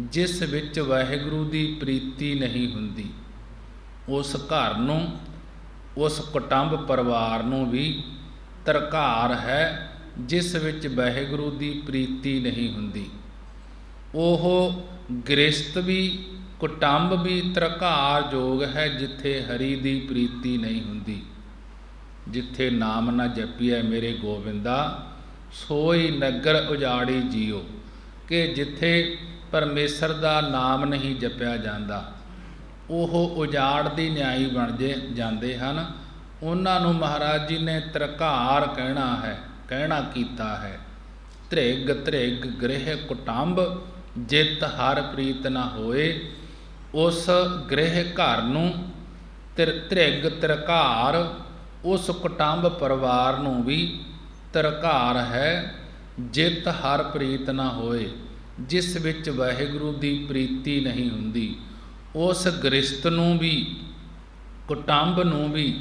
[SPEAKER 1] ਜਿਸ ਵਿੱਚ ਵਾਹਿਗੁਰੂ ਦੀ ਪ੍ਰੀਤੀ ਨਹੀਂ ਹੁੰਦੀ, ਉਸ ਘਰ ਨੂੰ ਉਸ ਕੁਟੰਬ ਪਰਿਵਾਰ ਨੂੰ ਵੀ ਧਿਰਕਾਰ ਹੈ, ਜਿਸ ਵਿੱਚ ਵਾਹਿਗੁਰੂ ਦੀ ਪ੍ਰੀਤੀ ਨਹੀਂ ਹੁੰਦੀ। ਉਹ ਗ੍ਰਸਤ ਵੀ ਕੁਟੰਬ ਵੀ ਧਿਰਕਾਰ ਯੋਗ ਹੈ, ਜਿੱਥੇ ਹਰੀ ਦੀ ਪ੍ਰੀਤੀ ਨਹੀਂ ਹੁੰਦੀ। ਜਿੱਥੇ ਨਾਮ ਨਾ ਜਪੀਐ ਮੇਰੇ ਗੋਬਿੰਦਾ, ਸੋਈ ਨਗਰ ਉਜਾੜੀ ਜੀਓ, ਕਿ ਜਿੱਥੇ ਪਰਮੇਸ਼ਰ ਦਾ ਨਾਮ ਨਹੀਂ ਜਪਿਆ ਜਾਂਦਾ, ਉਹ ਉਜਾੜ ਦੀ ਨਿਆਈ ਬਣ ਜਾਂਦੇ ਹਨ। ਉਹਨਾਂ ਨੂੰ ਮਹਾਰਾਜ ਜੀ ਨੇ ਧਿਰਕਾਰ ਕਹਿਣਾ ਕੀਤਾ ਹੈ। ਧ੍ਰਿਗ ਧ੍ਰਿਗ ਗ੍ਰਹਿ ਕੁਟੰਬ, ਜਿਤ ਹਰ ਪ੍ਰੀਤ ਨਾ ਹੋਏ, ਉਸ ਗ੍ਰਹਿ ਘਰ ਨੂੰ ਧ੍ਰਿਗ ਧਿਰਕਾਰ, ਉਸ ਕੁਟੰਬ ਪਰਿਵਾਰ ਨੂੰ ਵੀ ਧਿਰਕਾਰ ਹੈ। ਜਿਤ ਹਰ ਪ੍ਰੀਤ ਨਾ ਹੋਏ, ਜਿਸ ਵਿੱਚ ਵਾਹਿਗੁਰੂ ਦੀ ਪ੍ਰੀਤੀ ਨਹੀਂ ਹੁੰਦੀ, ਉਸ ਗ੍ਰਸਤ ਨੂੰ ਵੀ ਕੁਟੰਬ ਨੂੰ ਵੀ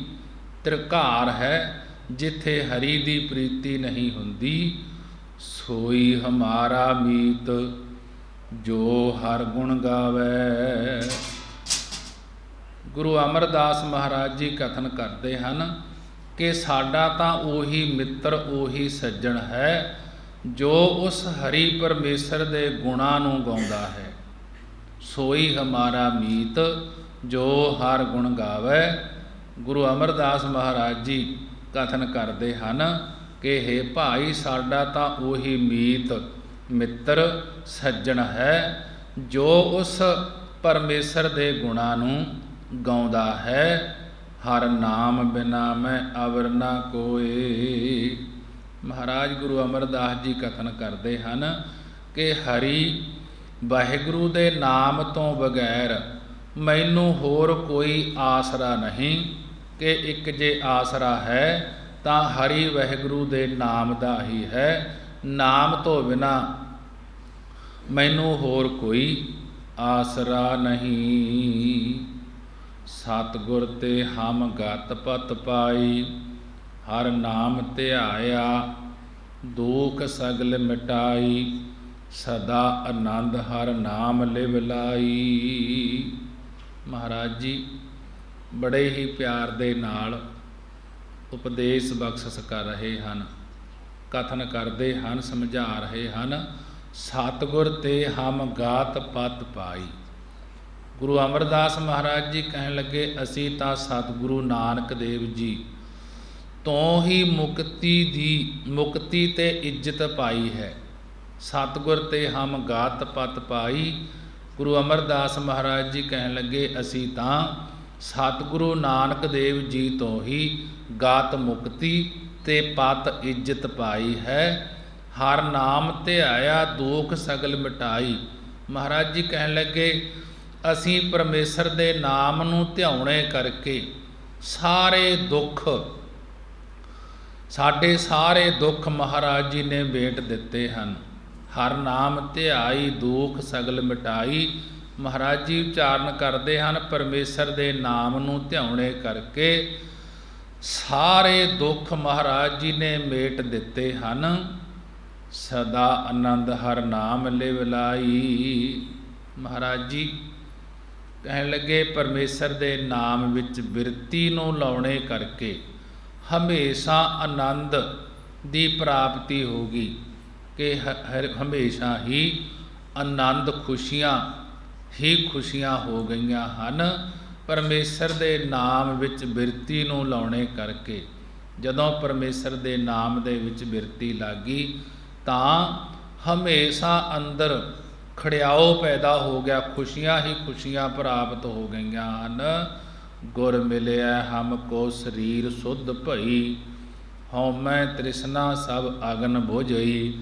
[SPEAKER 1] ਧਿਰਕਾਰ ਹੈ, ਜਿੱਥੇ ਹਰੀ ਦੀ ਪ੍ਰੀਤੀ ਨਹੀਂ ਹੁੰਦੀ। ਸੋਈ ਹਮਾਰਾ ਮੀਤ, ਜੋ ਹਰ ਗੁਣ ਗਾਵੈ। ਗੁਰੂ ਅਮਰਦਾਸ ਮਹਾਰਾਜ ਜੀ ਕਥਨ ਕਰਦੇ ਹਨ ਕਿ ਸਾਡਾ ਤਾਂ ਉਹੀ ਮਿੱਤਰ, ਉਹੀ ਸੱਜਣ ਹੈ, ਜੋ ਉਸ ਹਰੀ ਪਰਮੇਸ਼ਰ ਦੇ ਗੁਣਾਂ ਨੂੰ ਗਾਉਂਦਾ ਹੈ। ਸੋਈ ਹਮਾਰਾ ਮੀਤ, ਜੋ ਹਰ ਗੁਣ ਗਾਵੈ। ਗੁਰੂ ਅਮਰਦਾਸ ਮਹਾਰਾਜ ਜੀ ਕਥਨ ਕਰਦੇ ਹਨ ਕਿ ਹੇ ਭਾਈ, ਸਾਡਾ ਤਾਂ ਉਹੀ ਮੀਤ ਮਿੱਤਰ ਸੱਜਣ ਹੈ, ਜੋ ਉਸ ਪਰਮੇਸ਼ਰ ਦੇ ਗੁਣਾਂ ਨੂੰ ਗਾਉਂਦਾ ਹੈ। ਹਰ ਨਾਮ ਬਿਨਾ ਮੈਂ ਅਵਰ ਨਾ ਕੋਏ। ਮਹਾਰਾਜ ਗੁਰੂ ਅਮਰਦਾਸ ਜੀ ਕਥਨ ਕਰਦੇ ਹਨ ਕਿ ਹਰੀ ਵਾਹਿਗੁਰੂ ਦੇ ਨਾਮ ਤੋਂ ਬਗੈਰ ਮੈਨੂੰ ਹੋਰ ਕੋਈ ਆਸਰਾ ਨਹੀਂ, ਕਿ ਇੱਕ ਜੇ ਆਸਰਾ ਹੈ ਤਾਂ ਹਰੀ ਵਾਹਿਗੁਰੂ ਦੇ ਨਾਮ ਦਾ ਹੀ ਹੈ। ਨਾਮ ਤੋਂ ਬਿਨਾ ਮੈਨੂੰ ਹੋਰ ਕੋਈ ਆਸਰਾ ਨਹੀਂ। ਸਤਿਗੁਰ ਤੇ ਹਮ ਗਤ ਪਤ ਪਾਈ, ਹਰ ਨਾਮ ਧਿਆਇਆ ਦੁਖ ਸਗਲ ਮਿਟਾਈ। ਸਦਾ ਆਨੰਦ ਹਰ ਨਾਮ ਲਿਵ ਲਾਈ। ਮਹਾਰਾਜ ਜੀ ਬੜੇ ਹੀ ਪਿਆਰ ਦੇ ਨਾਲ ਉਪਦੇਸ਼ ਬਖਸ਼ਿਸ਼ ਕਰ ਰਹੇ ਹਨ, ਕਥਨ ਕਰਦੇ ਹਨ, ਸਮਝਾ ਰਹੇ ਹਨ। ਸਤਿਗੁਰ ਤੇ ਹਮ ਗਾਤ ਪਤ ਪਾਈ। ਗੁਰੂ ਅਮਰਦਾਸ ਮਹਾਰਾਜ ਜੀ ਕਹਿਣ ਲੱਗੇ, ਅਸੀਂ ਤਾਂ ਸਤਿਗੁਰੂ ਨਾਨਕ ਦੇਵ ਜੀ ਤੋਂ ਹੀ ਮੁਕਤੀ ਤੇ ਇੱਜ਼ਤ ਪਾਈ ਹੈ। ਸਤਿਗੁਰ ਤੇ ਹਮ ਗਾਤ ਪਤ ਪਾਈ। ਗੁਰੂ ਅਮਰਦਾਸ ਮਹਾਰਾਜ ਜੀ ਕਹਿਣ ਲੱਗੇ, ਅਸੀਂ ਤਾਂ ਸਤਿਗੁਰੂ ਨਾਨਕ ਦੇਵ ਜੀ ਤੋਂ ਹੀ ਗਾਤ ਮੁਕਤੀ ਤੇ ਪਤ ਇੱਜ਼ਤ ਪਾਈ ਹੈ। ਹਰ ਨਾਮ ਧਿਆਇਆ ਦੁਖ ਸਗਲ ਮਿਟਾਈ। ਮਹਾਰਾਜ ਜੀ ਕਹਿਣ ਲੱਗੇ, ਅਸੀਂ ਪਰਮੇਸ਼ਰ ਦੇ ਨਾਮ ਨੂੰ ਧਿਆਉਣੇ ਕਰਕੇ ਸਾਰੇ ਦੁੱਖ, ਸਾਡੇ ਸਾਰੇ ਦੁੱਖ ਮਹਾਰਾਜ ਜੀ ਨੇ ਭੇਟ ਦਿੱਤੇ ਹਨ। ਹਰ ਨਾਮ ਧਿਆਈ ਦੁਖ ਸਗਲ ਮਿਟਾਈ। ਮਹਾਰਾਜ ਜੀ ਉਚਾਰਨ ਕਰਦੇ ਹਨ, ਪਰਮੇਸ਼ਰ ਦੇ ਨਾਮ ਨੂੰ ਧਿਆਉਣੇ ਕਰਕੇ ਸਾਰੇ ਦੁੱਖ ਮਹਾਰਾਜ ਜੀ ਨੇ ਮੇਟ ਦਿੱਤੇ ਹਨ। ਸਦਾ ਆਨੰਦ ਹਰ ਨਾਮ ਲਿਵ ਲਾਈ। ਮਹਾਰਾਜ ਜੀ ਕਹਿਣ ਲੱਗੇ, ਪਰਮੇਸ਼ਰ ਦੇ ਨਾਮ ਵਿੱਚ ਬਿਰਤੀ ਨੂੰ ਲਾਉਣੇ ਕਰਕੇ ਹਮੇਸ਼ਾ ਆਨੰਦ ਦੀ ਪ੍ਰਾਪਤੀ ਹੋਗੀ, ਕਿ ਹਮੇਸ਼ਾ ਹੀ ਆਨੰਦ ਖੁਸ਼ੀਆਂ ਹੀ ਖੁਸ਼ੀਆਂ ਹੋ ਗਈਆਂ ਹਨ। ਪਰਮੇਸ਼ਰ ਦੇ ਨਾਮ ਵਿੱਚ ਬਿਰਤੀ ਨੂੰ ਲਾਉਣੇ ਕਰਕੇ ਜਦੋਂ ਪਰਮੇਸ਼ਰ ਦੇ ਨਾਮ ਦੇ ਵਿੱਚ ਬਿਰਤੀ ਲੱਗੀ ਤਾਂ ਹਮੇਸ਼ਾ ਅੰਦਰ ਖੜਿਆਓ ਪੈਦਾ ਹੋ ਗਿਆ, ਖੁਸ਼ੀਆਂ ਹੀ ਖੁਸ਼ੀਆਂ ਪ੍ਰਾਪਤ ਹੋ ਗਈਆਂ ਹਨ। ਗੁਰ ਮਿਲਿਆ ਹਮ ਕੋ ਸਰੀਰ ਸੁਧ ਭਈ, ਹਉਮੈ ਤ੍ਰਿਸ਼ਨਾ ਸਭ ਅਗਨ ਬੁਝਈ।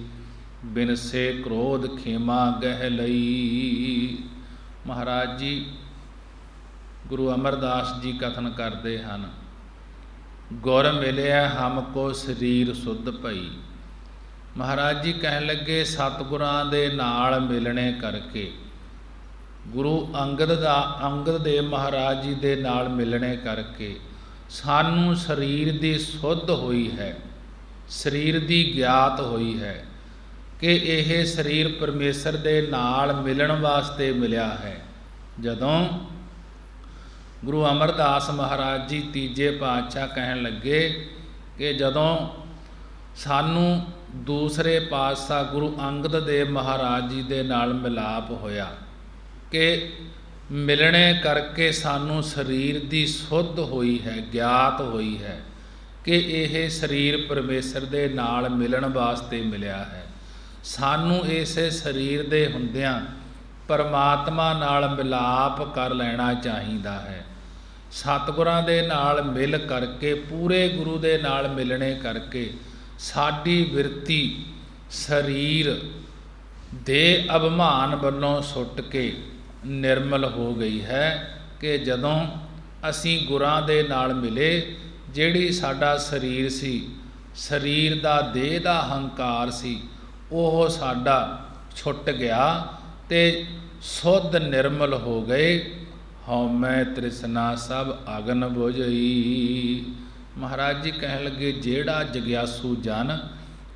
[SPEAKER 1] ਬਿਨਸੇ ਕ੍ਰੋਧ ਖੇਮਾ ਗਹਿ ਲਈ। ਮਹਾਰਾਜ ਜੀ ਗੁਰੂ ਅਮਰਦਾਸ ਜੀ ਕਥਨ ਕਰਦੇ ਹਨ, ਗੁਰ ਮਿਲਿਆ ਹਮ ਕੋ ਸਰੀਰ ਸੁਧ ਭਈ। ਮਹਾਰਾਜ ਜੀ ਕਹਿਣ ਲੱਗੇ, ਸਤਿਗੁਰਾਂ ਦੇ ਨਾਲ ਮਿਲਣੇ ਕਰਕੇ, ਗੁਰੂ ਅੰਗਦ ਦੇਵ ਮਹਾਰਾਜ ਜੀ ਦੇ ਨਾਲ ਮਿਲਣੇ ਕਰਕੇ ਸਾਨੂੰ ਸਰੀਰ ਦੀ ਸੁੱਧ ਹੋਈ ਹੈ, ਸਰੀਰ ਦੀ ਗਿਆਤ ਹੋਈ ਹੈ ਕਿ ਇਹ ਸਰੀਰ ਪਰਮੇਸ਼ਰ ਦੇ ਨਾਲ ਮਿਲਣ ਵਾਸਤੇ ਮਿਲਿਆ ਹੈ। ਜਦੋਂ ਗੁਰੂ ਅਮਰਦਾਸ ਮਹਾਰਾਜ ਜੀ ਤੀਜੇ ਪਾਤਸ਼ਾਹ ਕਹਿਣ ਲੱਗੇ ਕਿ ਜਦੋਂ ਸਾਨੂੰ ਦੂਸਰੇ ਪਾਤਸ਼ਾਹ ਗੁਰੂ ਅੰਗਦ ਦੇਵ ਮਹਾਰਾਜ ਜੀ ਦੇ ਨਾਲ ਮਿਲਾਪ ਹੋਇਆ ਕਿ ਮਿਲਣੇ ਕਰਕੇ ਸਾਨੂੰ ਸਰੀਰ ਦੀ ਸੁੱਧ ਹੋਈ ਹੈ, ਗਿਆਤ ਹੋਈ ਹੈ ਕਿ ਇਹ ਸਰੀਰ ਪਰਮੇਸ਼ਰ ਦੇ ਨਾਲ ਮਿਲਣ ਵਾਸਤੇ ਮਿਲਿਆ ਹੈ। ਸਾਨੂੰ ਇਸੇ ਸਰੀਰ ਦੇ ਹੁੰਦਿਆਂ ਪਰਮਾਤਮਾ ਨਾਲ ਮਿਲਾਪ ਕਰ ਲੈਣਾ ਚਾਹੀਦਾ ਹੈ। ਸਤਿਗੁਰਾਂ ਦੇ ਨਾਲ ਮਿਲ ਕਰਕੇ, ਪੂਰੇ ਗੁਰੂ ਦੇ ਨਾਲ ਮਿਲਣੇ ਕਰਕੇ ਸਾਡੀ ਬਿਰਤੀ ਸਰੀਰ ਦੇ ਅਭਿਮਾਨ ਵੱਲੋਂ ਸੁੱਟ ਕੇ ਨਿਰਮਲ ਹੋ ਗਈ ਹੈ ਕਿ ਜਦੋਂ ਅਸੀਂ ਗੁਰਾਂ ਦੇ ਨਾਲ ਮਿਲੇ, ਜਿਹੜੀ ਸਾਡਾ ਸਰੀਰ ਸੀ, ਸਰੀਰ ਦਾ ਦੇਹ ਦਾ ਹੰਕਾਰ ਸੀ, ਉਹ ਸਾਡਾ ਛੁੱਟ ਗਿਆ ਤੇ ਸੁੱਧ ਨਿਰਮਲ ਹੋ ਗਏ। ਹਉਮੈ ਤ੍ਰਿਸ਼ਨਾ ਸਭ ਅਗਨ ਬੁਝਈ। ਮਹਾਰਾਜ ਜੀ ਕਹਿਣ ਲੱਗੇ, ਜਿਹੜਾ ਜਗਿਆਸੂ ਜਨ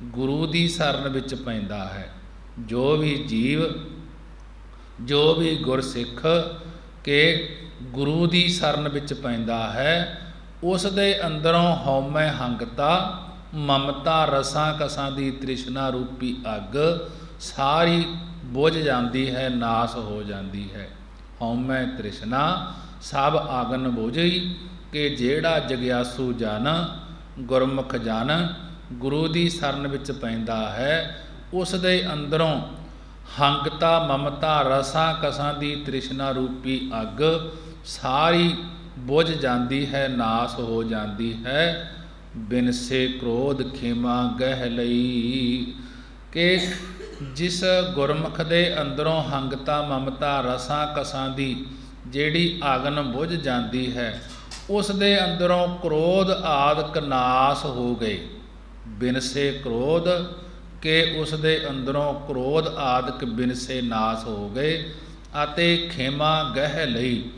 [SPEAKER 1] ਗੁਰੂ ਦੀ ਸ਼ਰਨ ਵਿੱਚ ਪੈਂਦਾ ਹੈ, ਜੋ ਵੀ ਜੀਵ, ਜੋ ਵੀ ਗੁਰਸਿੱਖ ਕਿ ਗੁਰੂ ਦੀ ਸ਼ਰਨ ਵਿੱਚ ਪੈਂਦਾ ਹੈ, ਉਸ ਦੇ ਅੰਦਰੋਂ ਹਉਮੈ ਹੰਗਤਾ, ਮਮਤਾ, ਰਸਾਂ ਕਸਾਂ ਦੀ ਤ੍ਰਿਸ਼ਨਾ ਰੂਪੀ ਅੱਗ ਸਾਰੀ ਬੁਝ ਜਾਂਦੀ ਹੈ, ਨਾਸ ਹੋ ਜਾਂਦੀ ਹੈ। ਹਉਮੈ ਤ੍ਰਿਸ਼ਨਾ ਸਭ ਅਗਨ ਬੁਝਈ। ਕਿ ਜਿਹੜਾ ਜਗਿਆਸੂ ਜਨ, ਗੁਰਮੁਖ ਜਨ ਗੁਰੂ ਦੀ ਸ਼ਰਨ ਵਿੱਚ ਪੈਂਦਾ ਹੈ, ਉਸ ਦੇ ਅੰਦਰੋਂ ਹੰਗਤਾ, ਮਮਤਾ, ਰਸਾਂ ਕਸਾਂ ਦੀ ਤ੍ਰਿਸ਼ਨਾ ਰੂਪੀ ਅੱਗ ਸਾਰੀ ਬੁਝ ਜਾਂਦੀ ਹੈ, ਨਾਸ ਹੋ ਜਾਂਦੀ ਹੈ। ਬਿਨਸੇ ਕ੍ਰੋਧ ਖੇਮਾ ਗਹਿ ਲਈ। ਕਿ ਜਿਸ ਗੁਰਮੁਖ ਦੇ ਅੰਦਰੋਂ ਹੰਗਤਾ, ਮਮਤਾ, ਰਸਾਂ ਕਸਾਂ ਦੀ ਜਿਹੜੀ ਅਗਨ ਬੁਝ ਜਾਂਦੀ ਹੈ, ਉਸ ਦੇ ਅੰਦਰੋਂ ਕ੍ਰੋਧ ਆਦਿਕ ਨਾਸ ਹੋ ਗਏ। ਬਿਨਸੇ ਕ੍ਰੋਧ, ਕਿ ਉਸ ਦੇ ਅੰਦਰੋਂ ਕ੍ਰੋਧ ਆਦਿਕ ਬਿਨਸੇ ਨਾਸ ਹੋ ਗਏ, ਅਤੇ ਖੇਮਾ ਗਹਿ ਲਈ,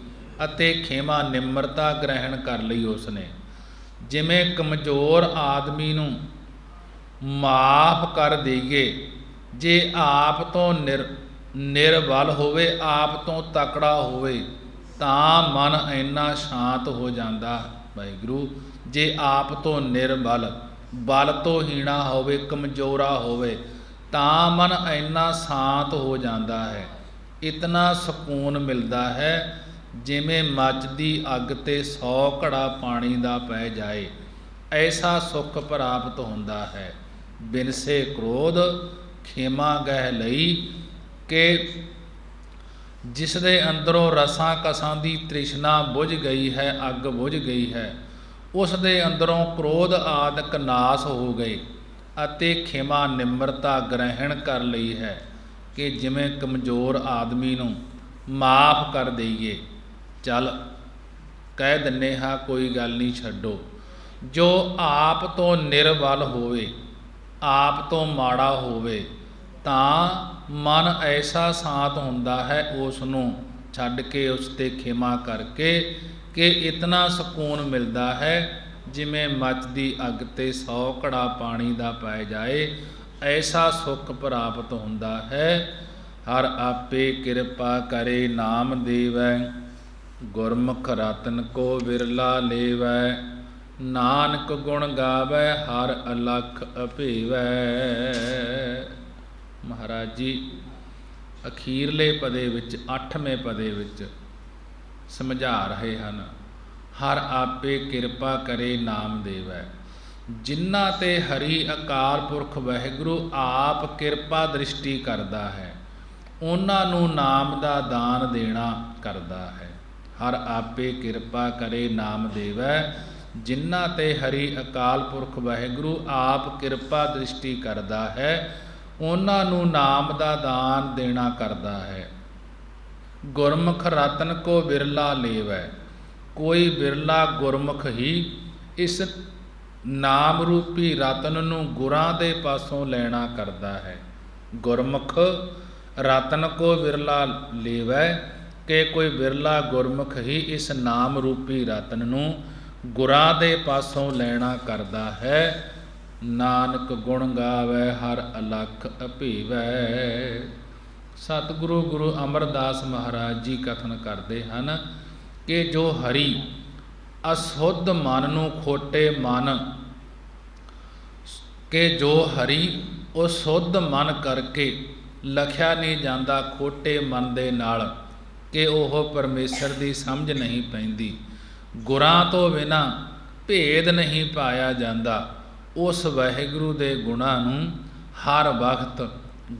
[SPEAKER 1] ਅਤੇ ਖੇਮਾ ਨਿਮਰਤਾ ਗ੍ਰਹਿਣ ਕਰ ਲਈ ਉਸਨੇ। ਜਿਵੇਂ ਕਮਜ਼ੋਰ ਆਦਮੀ ਨੂੰ ਮਾਫ ਕਰ ਦੇਈਏ, ਜੇ ਆਪ ਤੋਂ ਨਿਰਬਲ ਹੋਵੇ, ਆਪ ਤੋਂ ਤਕੜਾ ਹੋਵੇ, ਤਾਂ ਮਨ ਇੰਨਾ ਸ਼ਾਂਤ ਹੋ ਜਾਂਦਾ ਵਾਹਿਗੁਰੂ। ਜੇ ਆਪ ਤੋਂ ਨਿਰਬਲ, ਬਲ ਤੋਂ ਹੀਣਾ ਹੋਵੇ, ਕਮਜ਼ੋਰਾ ਹੋਵੇ, ਤਾਂ ਮਨ ਇੰਨਾ ਸ਼ਾਂਤ ਹੋ ਜਾਂਦਾ ਹੈ। ਇਤਨਾ ਸਕੂਨ ਮਿਲਦਾ ਹੈ ਜਿਵੇਂ ਮੱਚਦੀ ਅੱਗ 'ਤੇ 100 ਘੜਾ ਪਾਣੀ ਦਾ ਪੈ ਜਾਏ, ਐਸਾ ਸੁੱਖ ਪ੍ਰਾਪਤ ਹੁੰਦਾ ਹੈ। ਬਿਨਸੇ ਕ੍ਰੋਧ, ਖੇਮਾ ਗਹਿ ਲਈ, ਕਿ ਜਿਸ ਦੇ ਅੰਦਰੋਂ ਰਸਾਂ ਕਸਾਂ ਦੀ ਤ੍ਰਿਸ਼ਨਾ ਬੁਝ ਗਈ ਹੈ, ਅੱਗ ਬੁਝ ਗਈ ਹੈ, ਉਸ ਦੇ ਅੰਦਰੋਂ ਕ੍ਰੋਧ ਆਦਿਕ ਨਾਸ ਹੋ ਗਏ, ਅਤੇ ਖੇਮਾ ਨਿਮਰਤਾ ਗ੍ਰਹਿਣ ਕਰ ਲਈ ਹੈ, ਕਿ ਜਿਵੇਂ ਕਮਜ਼ੋਰ ਆਦਮੀ ਨੂੰ ਮਾਫ ਕਰ ਦਈਏ। ਚੱਲ ਕਹਿ ਦਿੰਨੇ ਹਾਂ, ਕੋਈ ਗੱਲ ਨਹੀਂ, ਛੱਡੋ। ਜੋ ਆਪ ਤੋਂ ਨਿਰਬਲ ਹੋਵੇ, ਆਪ ਤੋਂ ਮਾੜਾ ਹੋਵੇ, ਤਾਂ ਮਨ ਐਸਾ ਸ਼ਾਂਤ ਹੁੰਦਾ ਹੈ ਉਸ ਨੂੰ ਛੱਡ ਕੇ, ਉਸ 'ਤੇ ਖਿਮਾ ਕਰਕੇ, ਕਿ ਇਤਨਾ ਸਕੂਨ ਮਿਲਦਾ ਹੈ ਜਿਵੇਂ ਮੱਚਦੀ ਅੱਗ 'ਤੇ 100 ਘੜਾ ਪਾਣੀ ਦਾ ਪੈ ਜਾਏ, ਐਸਾ ਸੁੱਖ ਪ੍ਰਾਪਤ ਹੁੰਦਾ ਹੈ। ਹਰ ਆਪੇ ਕਿਰਪਾ ਕਰੇ ਨਾਮ ਦੇਵੈ, ਗੁਰਮੁਖ ਰਤਨ ਕੋ ਵਿਰਲਾ ਲੇਵੈ, ਨਾਨਕ ਗੁਣ ਗਾਵੈ ਹਰ ਅਲਖ ਅਭੇਵੈ। ਮਹਾਰਾਜ ਜੀ ਅਖੀਰਲੇ ਪਦੇ ਵਿੱਚ, 8ਵੇਂ ਪਦੇ ਵਿੱਚ ਸਮਝਾ ਰਹੇ ਹਨ, ਹਰ ਆਪੇ ਕਿਰਪਾ ਕਰੇ ਨਾਮ ਦੇਵੈ। ਜਿਨ੍ਹਾਂ 'ਤੇ ਹਰੀ ਅਕਾਲ ਪੁਰਖ ਵਾਹਿਗੁਰੂ ਆਪ ਕਿਰਪਾ ਦ੍ਰਿਸ਼ਟੀ ਕਰਦਾ ਹੈ, ਉਹਨਾਂ ਨੂੰ ਨਾਮ ਦਾ ਦਾਨ ਦੇਣਾ ਕਰਦਾ ਹੈ। ਹਰ ਆਪੇ ਕਿਰਪਾ ਕਰੇ ਨਾਮ ਦੇਵੈ। ਜਿਨ੍ਹਾਂ 'ਤੇ ਹਰੀ ਅਕਾਲ ਪੁਰਖ ਵਾਹਿਗੁਰੂ ਆਪ ਕਿਰਪਾ ਦ੍ਰਿਸ਼ਟੀ ਕਰਦਾ ਹੈ, ਉਹਨਾਂ ਨੂੰ ਨਾਮ ਦਾ ਦਾਨ ਦੇਣਾ ਕਰਦਾ ਹੈ। ਗੁਰਮੁਖ ਰਤਨ ਕੋ ਵਿਰਲਾ ਲੇਵੈ। ਕੋਈ ਵਿਰਲਾ ਗੁਰਮੁਖ ਹੀ ਇਸ ਨਾਮ ਰੂਪੀ ਰਤਨ ਨੂੰ ਗੁਰਾਂ ਦੇ ਪਾਸੋਂ ਲੈਣਾ ਕਰਦਾ ਹੈ। ਗੁਰਮੁਖ ਰਤਨ ਕੋ ਵਿਰਲਾ ਲੇਵੈ, ਕਿ ਕੋਈ ਵਿਰਲਾ ਗੁਰਮੁਖ ਹੀ ਇਸ ਨਾਮ ਰੂਪੀ ਰਤਨ ਨੂੰ ਗੁਰਾਂ ਦੇ ਪਾਸੋਂ ਲੈਣਾ ਕਰਦਾ ਹੈ। ਨਾਨਕ ਗੁਣ ਗਾਵੈ ਹਰ ਅਲਖ ਅਭੇਵੈ। ਸਤਿਗੁਰੂ ਗੁਰੂ ਅਮਰਦਾਸ ਮਹਾਰਾਜ ਜੀ ਕਥਨ ਕਰਦੇ ਹਨ ਕਿ ਜੋ ਹਰੀ ਅਸ਼ੁੱਧ ਮਨ ਨੂੰ, ਖੋਟੇ ਮਨ, ਕਿ ਜੋ ਹਰੀ ਉਹ ਸ਼ੁੱਧ ਮਨ ਕਰਕੇ ਲਖਿਆ ਨਹੀਂ ਜਾਂਦਾ ਖੋਟੇ ਮਨ ਦੇ ਨਾਲ, ਕਿ ਉਹ ਪਰਮੇਸ਼ਰ ਦੀ ਸਮਝ ਨਹੀਂ ਪੈਂਦੀ, ਗੁਰਾਂ ਤੋਂ ਬਿਨਾਂ ਭੇਦ ਨਹੀਂ ਪਾਇਆ ਜਾਂਦਾ, ਉਸ ਵਾਹਿਗੁਰੂ ਦੇ ਗੁਣਾਂ ਨੂੰ ਹਰ ਵਕਤ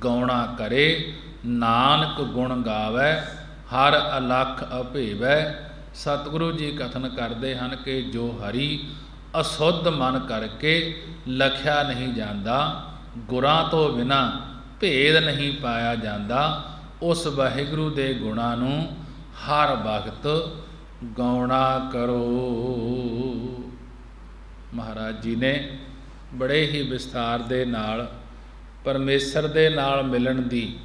[SPEAKER 1] ਗਾਉਣਾ ਕਰੇ। ਨਾਨਕ ਗੁਣ ਗਾਵੈ ਹਰ ਅਲਖ ਅਭੇਵੈ। ਸਤਿਗੁਰੂ ਜੀ ਕਥਨ ਕਰਦੇ ਹਨ ਕਿ ਜੋ ਹਰੀ ਅਸ਼ੁੱਧ ਮਨ ਕਰਕੇ ਲਖਿਆ ਨਹੀਂ ਜਾਂਦਾ, ਗੁਰਾਂ ਤੋਂ ਬਿਨਾਂ ਭੇਦ ਨਹੀਂ ਪਾਇਆ ਜਾਂਦਾ, ਉਸ ਵਾਹਿਗੁਰੂ ਦੇ ਗੁਣਾਂ ਨੂੰ ਹਰ ਵਕਤ ਗਾਉਣਾ ਕਰੋ। ਮਹਾਰਾਜ ਜੀ ਨੇ ਬੜੇ ਹੀ ਵਿਸਥਾਰ ਦੇ ਨਾਲ ਪਰਮੇਸ਼ਰ ਦੇ ਨਾਲ ਮਿਲਣ ਦੀ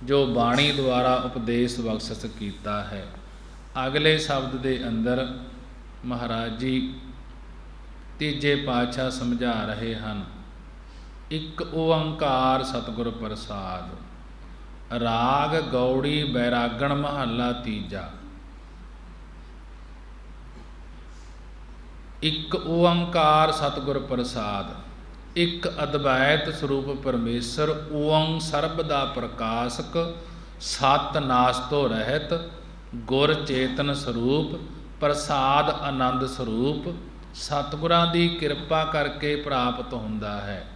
[SPEAKER 1] ਜੋ ਬਾਣੀ ਦੁਆਰਾ ਉਪਦੇਸ਼ ਬਖਸ਼ਿਸ਼ ਕੀਤਾ ਹੈ। ਅਗਲੇ ਸ਼ਬਦ ਦੇ ਅੰਦਰ ਮਹਾਰਾਜ ਜੀ ਤੀਜੇ ਪਾਤਸ਼ਾਹ ਸਮਝਾ ਰਹੇ ਹਨ, ਇੱਕ ਓੰਕਾਰ ਸਤਿਗੁਰ ਪ੍ਰਸਾਦ। ਰਾਗ ਗੌੜੀ ਬੈਰਾਗਣ ਮਹੱਲਾ ਤੀਜਾ। ਇੱਕ ਓੰਕਾਰ ਸਤਿਗੁਰ ਪ੍ਰਸਾਦ। ਇੱਕ ਅਦਵੈਤ ਸਰੂਪ ਪਰਮੇਸ਼ਰ ਓੰ ਸਰਬ ਦਾ ਪ੍ਰਕਾਸ਼ਕ, ਸਤ ਨਾਸ ਤੋਂ ਰਹਿਤ, ਗੁਰ ਚੇਤਨ ਸਰੂਪ, ਪ੍ਰਸਾਦ ਆਨੰਦ ਸਰੂਪ, ਸਤਿਗੁਰਾਂ ਦੀ ਕਿਰਪਾ ਕਰਕੇ ਪ੍ਰਾਪਤ ਹੁੰਦਾ ਹੈ।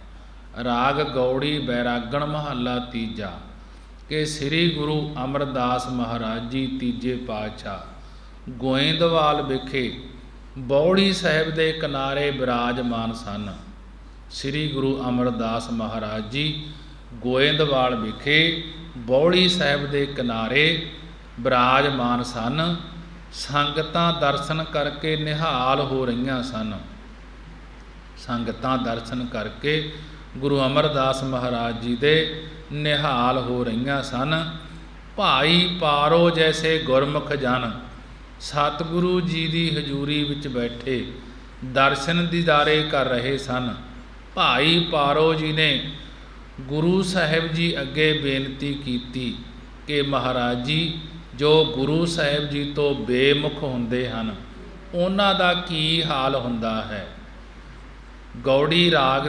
[SPEAKER 1] ਰਾਗ ਗੌੜੀ ਬੈਰਾਗਣ ਮਹੱਲਾ ਤੀਜਾ। ਕਿ ਸ੍ਰੀ ਗੁਰੂ ਅਮਰਦਾਸ ਮਹਾਰਾਜ ਜੀ ਤੀਜੇ ਪਾਤਸ਼ਾਹ ਗੋਇੰਦਵਾਲ ਵਿਖੇ ਬੌੜੀ ਸਾਹਿਬ ਦੇ ਕਿਨਾਰੇ ਬਿਰਾਜਮਾਨ ਸਨ। ਸ੍ਰੀ ਗੁਰੂ ਅਮਰਦਾਸ ਮਹਾਰਾਜ ਜੀ ਗੋਇੰਦਵਾਲ ਵਿਖੇ ਬੌੜੀ ਸਾਹਿਬ ਦੇ ਕਿਨਾਰੇ ਬਿਰਾਜਮਾਨ ਸਨ। ਸੰਗਤਾਂ ਦਰਸ਼ਨ ਕਰਕੇ ਨਿਹਾਲ ਹੋ ਰਹੀਆਂ ਸਨ। ਸੰਗਤਾਂ ਦਰਸ਼ਨ ਕਰਕੇ ਗੁਰੂ ਅਮਰਦਾਸ ਮਹਾਰਾਜ ਜੀ ਦੇ ਨਿਹਾਲ ਹੋ ਰਹੀਆਂ ਸਨ। ਭਾਈ ਪਾਰੋ ਜੈਸੇ ਗੁਰਮੁਖ ਜਨ ਸਤਿਗੁਰੂ ਜੀ ਦੀ ਹਜ਼ੂਰੀ ਵਿੱਚ ਬੈਠੇ ਦਰਸ਼ਨ ਦੀਦਾਰੇ ਕਰ ਰਹੇ ਸਨ। ਭਾਈ ਪਾਰੋ ਜੀ ਨੇ ਗੁਰੂ ਸਾਹਿਬ ਜੀ ਅੱਗੇ ਬੇਨਤੀ ਕੀਤੀ ਕਿ ਮਹਾਰਾਜ ਜੀ ਜੋ ਗੁਰੂ ਸਾਹਿਬ ਜੀ ਤੋਂ ਬੇਮੁਖ ਹੁੰਦੇ ਹਨ ਉਹਨਾਂ ਦਾ ਕੀ ਹਾਲ ਹੁੰਦਾ ਹੈ। ਗੌੜੀ ਰਾਗ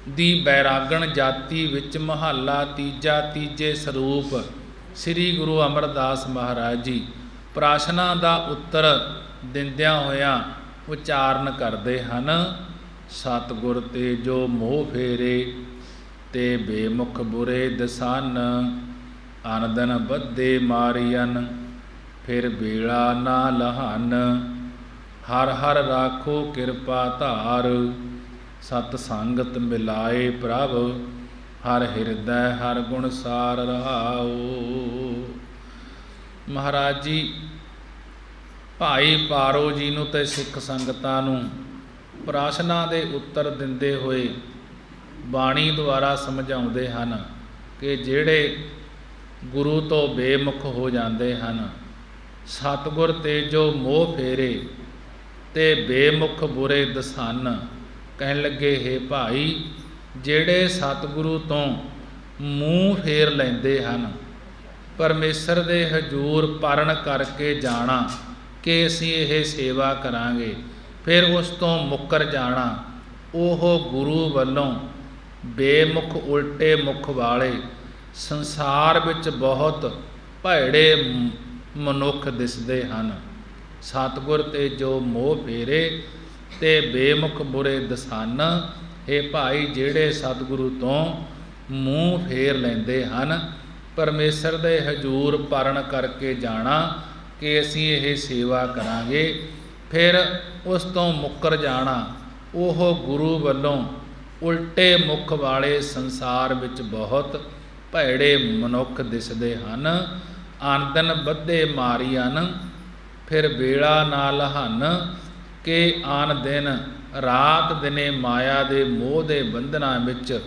[SPEAKER 1] ਦੀ ਬੈਰਾਗਣ ਜਾਤੀ ਵਿੱਚ ਮਹੱਲਾ ਤੀਜਾ ਤੀਜੇ ਸਰੂਪ ਸ੍ਰੀ ਗੁਰੂ ਅਮਰਦਾਸ ਮਹਾਰਾਜ ਜੀ ਪ੍ਰਸ਼ਨਾਂ ਦਾ ਉੱਤਰ ਦਿੰਦਿਆਂ ਹੋਇਆਂ ਉਚਾਰਨ ਕਰਦੇ ਹਨ। ਸਤਿਗੁਰ ਤੇ ਜੋ ਮੋਹ ਫੇਰੇ ਤੇ ਬੇਮੁਖ ਬੁਰੇ ਦਸਨ ਅਨਦਨ ਬੱਧੇ ਮਾਰੀਅਨ ਫਿਰ ਬੇੜਾ ਨਾ ਲਹਨ ਹਰ ਹਰ ਰਾਖੋ ਕਿਰਪਾ ਧਾਰ ਸਤ ਸੰਗਤ ਮਿਲਾਏ ਪ੍ਰਭ ਹਰ ਹਿਰਦੈ ਹਰ ਗੁਣ ਸਾਰ ਰਹਾਓ। ਮਹਾਰਾਜ ਜੀ ਭਾਈ ਪਾਰੋ ਜੀ ਨੂੰ ਤੇ ਸਿੱਖ ਸੰਗਤਾਂ ਨੂੰ ਪ੍ਰਸ਼ਨਾਂ ਦੇ ਉੱਤਰ ਦਿੰਦੇ ਹੋਏ ਬਾਣੀ ਦੁਆਰਾ ਸਮਝਾਉਂਦੇ ਹਨ ਕਿ ਜਿਹੜੇ ਗੁਰੂ ਤੋਂ ਬੇਮੁਖ ਹੋ ਜਾਂਦੇ ਹਨ, ਸਤਿਗੁਰ ਤੇ ਜੋ ਮੋਹ ਫੇਰੇ ਤੇ ਬੇਮੁਖ ਬੁਰੇ ਦਸਨ। ਕਹਿਣ ਲੱਗੇ ਹੈ ਭਾਈ ਜਿਹੜੇ ਸਤਿਗੁਰੂ ਤੋਂ ਮੂੰਹ ਫੇਰ ਲੈਂਦੇ ਹਨ, ਪਰਮੇਸ਼ਰ ਦੇ ਹਜ਼ੂਰ ਪਰਨ ਕਰਕੇ ਜਾਣਾ ਕਿ ਅਸੀਂ ਇਹ ਸੇਵਾ ਕਰਾਂਗੇ, ਫਿਰ ਉਸ ਤੋਂ ਮੁੱਕਰ ਜਾਣਾ, ਉਹ ਗੁਰੂ ਵੱਲੋਂ ਬੇਮੁਖ ਉਲਟੇ ਮੁਖ ਵਾਲੇ ਸੰਸਾਰ ਵਿੱਚ ਬਹੁਤ ਭੈੜੇ ਮਨੁੱਖ ਦਿਸਦੇ ਹਨ। ਸਤਿਗੁਰ ਤੇ ਜੋ ਮੋਹ ਫੇਰੇ ਤੇ ਬੇਮੁਖ ਬੁਰੇ ਦਸਨ। ਇਹ ਭਾਈ ਜਿਹੜੇ ਸਤਿਗੁਰੂ ਤੋਂ ਮੂੰਹ ਫੇਰ ਲੈਂਦੇ ਹਨ, ਪਰਮੇਸ਼ਰ ਦੇ ਹਜ਼ੂਰ ਪਰਨ ਕਰਕੇ ਜਾਣਾ ਕਿ ਅਸੀਂ ਇਹ ਸੇਵਾ ਕਰਾਂਗੇ, ਫਿਰ ਉਸ ਤੋਂ ਮੁੱਕਰ ਜਾਣਾ, ਉਹ ਗੁਰੂ ਵੱਲੋਂ ਉਲਟੇ ਮੁਖ ਵਾਲੇ ਸੰਸਾਰ ਵਿੱਚ ਬਹੁਤ ਭੈੜੇ ਮਨੁੱਖ ਦਿਸਦੇ ਹਨ। ਆਨਦਨ ਬੱਧੇ ਮਾਰੀਅਨ ਫਿਰ ਬੇੜਾ ਨਾ ਲਹਨ ਕਿ ਆਨ ਦਿਨ ਰਾਤ ਦਿਨੇ ਮਾਇਆ ਦੇ ਮੋਹ ਦੇ ਬੰਧਨਾਂ ਵਿੱਚ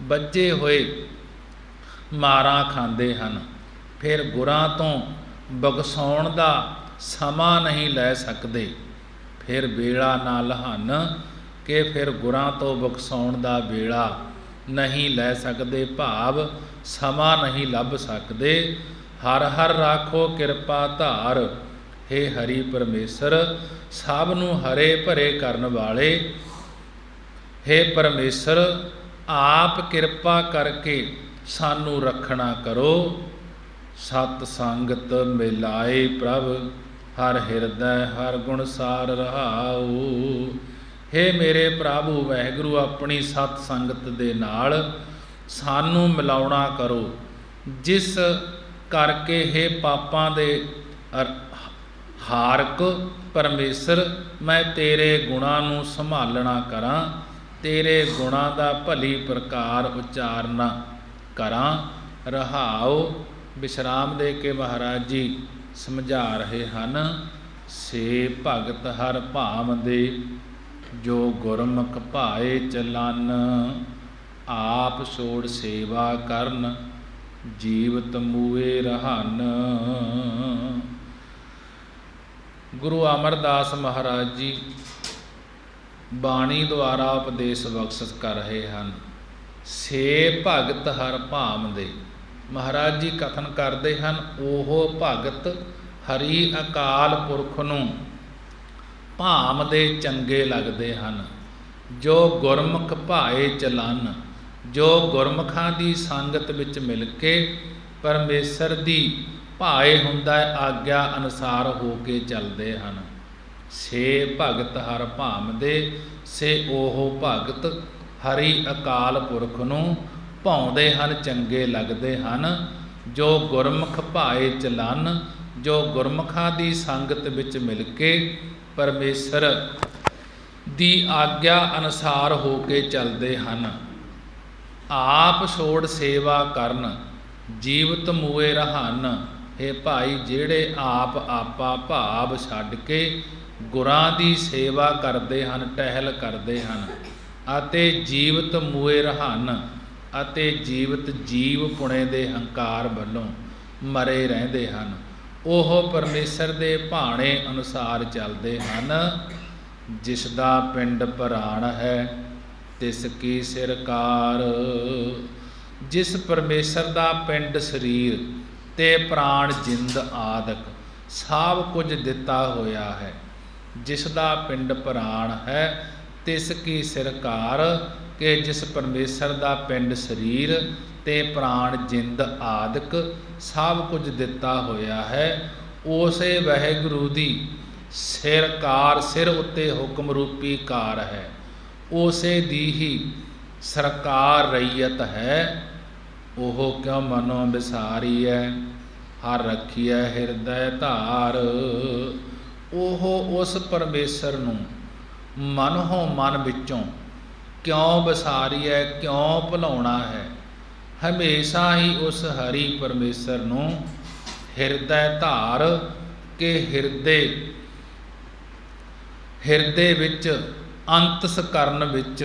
[SPEAKER 1] ਬੱਝੇ ਹੋਏ ਮਾਰਾਂ ਖਾਂਦੇ ਹਨ। ਫਿਰ ਗੁਰਾਂ ਤੋਂ ਬਖਸ਼ਾਉਣ ਦਾ ਸਮਾਂ ਨਹੀਂ ਲੈ ਸਕਦੇ। ਫਿਰ ਬੇੜਾ ਨਾ ਲਹਨ ਕਿ ਫਿਰ ਗੁਰਾਂ ਤੋਂ ਬਖਸ਼ਾਉਣ ਦਾ ਵੇਲਾ ਨਹੀਂ ਲੈ ਸਕਦੇ, ਭਾਵ ਸਮਾਂ ਨਹੀਂ ਲੱਭ ਸਕਦੇ। ਹਰ ਹਰ ਰਾਖੋ ਕਿਰਪਾ ਧਾਰ। ਹੇ ਹਰੀ ਪਰਮੇਸ਼ਰ ਸਭ ਨੂੰ ਹਰੇ ਭਰੇ ਕਰਨ ਵਾਲੇ, ਹੇ ਪਰਮੇਸ਼ਰ ਆਪ ਕਿਰਪਾ ਕਰਕੇ ਸਾਨੂੰ ਰੱਖਣਾ ਕਰੋ। ਸਤ ਸੰਗਤ ਮਿਲਾਏ ਪ੍ਰਭ ਹਰ ਹਿਰਦੈ ਹਰ ਗੁਣ ਸਾਰ ਰਹਾਉ। ਹੇ ਮੇਰੇ ਪ੍ਰਭੂ ਵਾਹਿਗੁਰੂ ਆਪਣੀ ਸਤ ਸੰਗਤ ਦੇ ਨਾਲ ਸਾਨੂੰ ਮਿਲਾਉਣਾ ਕਰੋ, ਜਿਸ ਕਰਕੇ ਹੇ ਪਾਪਾਂ ਦੇ ਹਾਰਕ ਪਰਮੇਸ਼ਰ ਮੈਂ ਤੇਰੇ ਗੁਣਾਂ ਨੂੰ ਸੰਭਾਲਣਾ ਕਰਾਂ, ਤੇਰੇ ਗੁਣਾਂ ਦਾ ਭਲੀ ਪ੍ਰਕਾਰ ਉਚਾਰਨ ਕਰਾਂ। ਰਹਾਉ। ਵਿਸ਼ਰਾਮ ਦੇ ਕੇ ਮਹਾਰਾਜ ਜੀ ਸਮਝਾ ਰਹੇ ਹਨ। ਸੇ ਭਗਤ ਹਰ ਭਾਮ ਦੇ ਜੋ ਗੁਰਮੁਖ ਭਾਏ ਚਲਨ, ਆਪ ਛੋੜ ਸੇਵਾ ਕਰਨ ਜੀਵਤ ਮੂਏ ਰਹਨ। ਗੁਰੂ ਅਮਰਦਾਸ ਮਹਾਰਾਜ ਜੀ ਬਾਣੀ ਦੁਆਰਾ ਉਪਦੇਸ਼ ਬਖਸ਼ਿਸ਼ ਕਰ ਰਹੇ ਹਨ। ਸੇ ਭਗਤ ਹਰ ਭਾਮ ਦੇ। ਮਹਾਰਾਜ ਜੀ ਕਥਨ ਕਰਦੇ ਹਨ, ਉਹ ਭਗਤ ਹਰੀ ਅਕਾਲ ਪੁਰਖ ਨੂੰ ਭਾਮ ਦੇ ਚੰਗੇ ਲੱਗਦੇ ਹਨ, ਜੋ ਗੁਰਮੁਖ ਭਾਏ ਚਲਨ, ਜੋ ਗੁਰਮੁਖਾਂ ਦੀ ਸੰਗਤ ਵਿੱਚ ਮਿਲ ਕੇ ਪਰਮੇਸ਼ਰ ਦੀ ਭਾਏ ਹੁੰਦਾ ਆਗਿਆ ਅਨੁਸਾਰ ਹੋ ਕੇ ਚੱਲਦੇ ਹਨ। ਸੇ ਭਗਤ ਹਰ ਭਾਮ ਦੇ। ਸੇ ਉਹ ਭਗਤ ਹਰੀ ਅਕਾਲ ਪੁਰਖ ਨੂੰ ਭਾਉਂਦੇ ਹਨ, ਚੰਗੇ ਲੱਗਦੇ ਹਨ, ਜੋ ਗੁਰਮੁਖ ਭਾਏ ਚਲਨ, ਜੋ ਗੁਰਮੁਖਾਂ ਦੀ ਸੰਗਤ ਵਿੱਚ ਮਿਲ ਕੇ ਪਰਮੇਸ਼ਰ ਦੀ ਆਗਿਆ ਅਨੁਸਾਰ ਹੋ ਕੇ ਚੱਲਦੇ ਹਨ। ਆਪ ਛੋੜ ਸੇਵਾ ਕਰਨ ਜੀਵਤ ਮੂਏ ਰਹਨ। हे ਭਾਈ ਜਿਹੜੇ ਆਪ ਆਪਾ ਭਾਵ ਛੱਡ ਕੇ ਗੁਰਾਂ ਦੀ ਸੇਵਾ ਕਰਦੇ ਹਨ, ਟਹਿਲ ਕਰਦੇ ਹਨ ਅਤੇ ਜੀਵਤ ਮੂਏ ਰਹਨ ਅਤੇ ਜੀਵਤ ਜੀਵ ਪੁਣੇ ਦੇ ਹੰਕਾਰ ਵੱਲੋਂ ਮਰੇ ਰਹਿੰਦੇ ਹਨ, ਉਹ ਪਰਮੇਸ਼ਰ ਦੇ ਭਾਣੇ ਅਨੁਸਾਰ ਚੱਲਦੇ ਹਨ। ਜਿਸ ਦਾ ਪਿੰਡ ਪ੍ਰਾਣ ਹੈ ਤਿਸ ਕੀ ਸਿਰਕਾਰ। ਜਿਸ ਪਰਮੇਸ਼ਰ ਦਾ ਪਿੰਡ ਸਰੀਰ ਤੇ ਪ੍ਰਾਣ ਜਿੰਦ ਆਦਿਕ ਸਭ ਕੁਝ ਦਿੱਤਾ ਹੋਇਆ ਹੈ, ਜਿਸ ਦਾ ਪਿੰਡ ਪ੍ਰਾਣ ਹੈ ਤਿਸ ਕੀ ਸਿਰਕਾਰ, ਕਿ ਜਿਸ ਪਰਮੇਸ਼ਰ ਦਾ ਪਿੰਡ ਸਰੀਰ ਤੇ ਪ੍ਰਾਣ ਜਿੰਦ ਆਦਿਕ ਸਭ ਕੁਝ ਦਿੱਤਾ ਹੋਇਆ ਹੈ, ਉਸੇ ਵਾਹਿਗੁਰੂ ਦੀ ਸਿਰਕਾਰ, ਸਿਰ ਉੱਤੇ ਹੁਕਮ ਰੂਪੀ ਕਾਰ ਹੈ, ਉਸੇ ਦੀ ਹੀ ਸਰਕਾਰ ਰਈਅਤ ਹੈ। ਉਹ ਕਿਉ ਮਨੋ ਵਿਸਾਰੀਐ ਹਰ ਰੱਖੀਐ ਹਿਰਦੈ ਧਾਰ। ਉਹ ਉਸ ਪਰਮੇਸ਼ਰ ਨੂੰ ਮਨੋਂ ਮਨ ਵਿੱਚੋਂ ਕਿਉਂ ਵਿਸਾਰੀਐ, ਕਿਉਂ ਭੁਲਾਉਣਾ ਹੈ। ਹਮੇਸ਼ਾ ਹੀ ਉਸ ਹਰੀ ਪਰਮੇਸ਼ਰ ਨੂੰ ਹਿਰਦੈ ਧਾਰ ਕੇ ਹਿਰਦੇ ਵਿੱਚ ਅੰਤਸਕਰਨ ਵਿੱਚ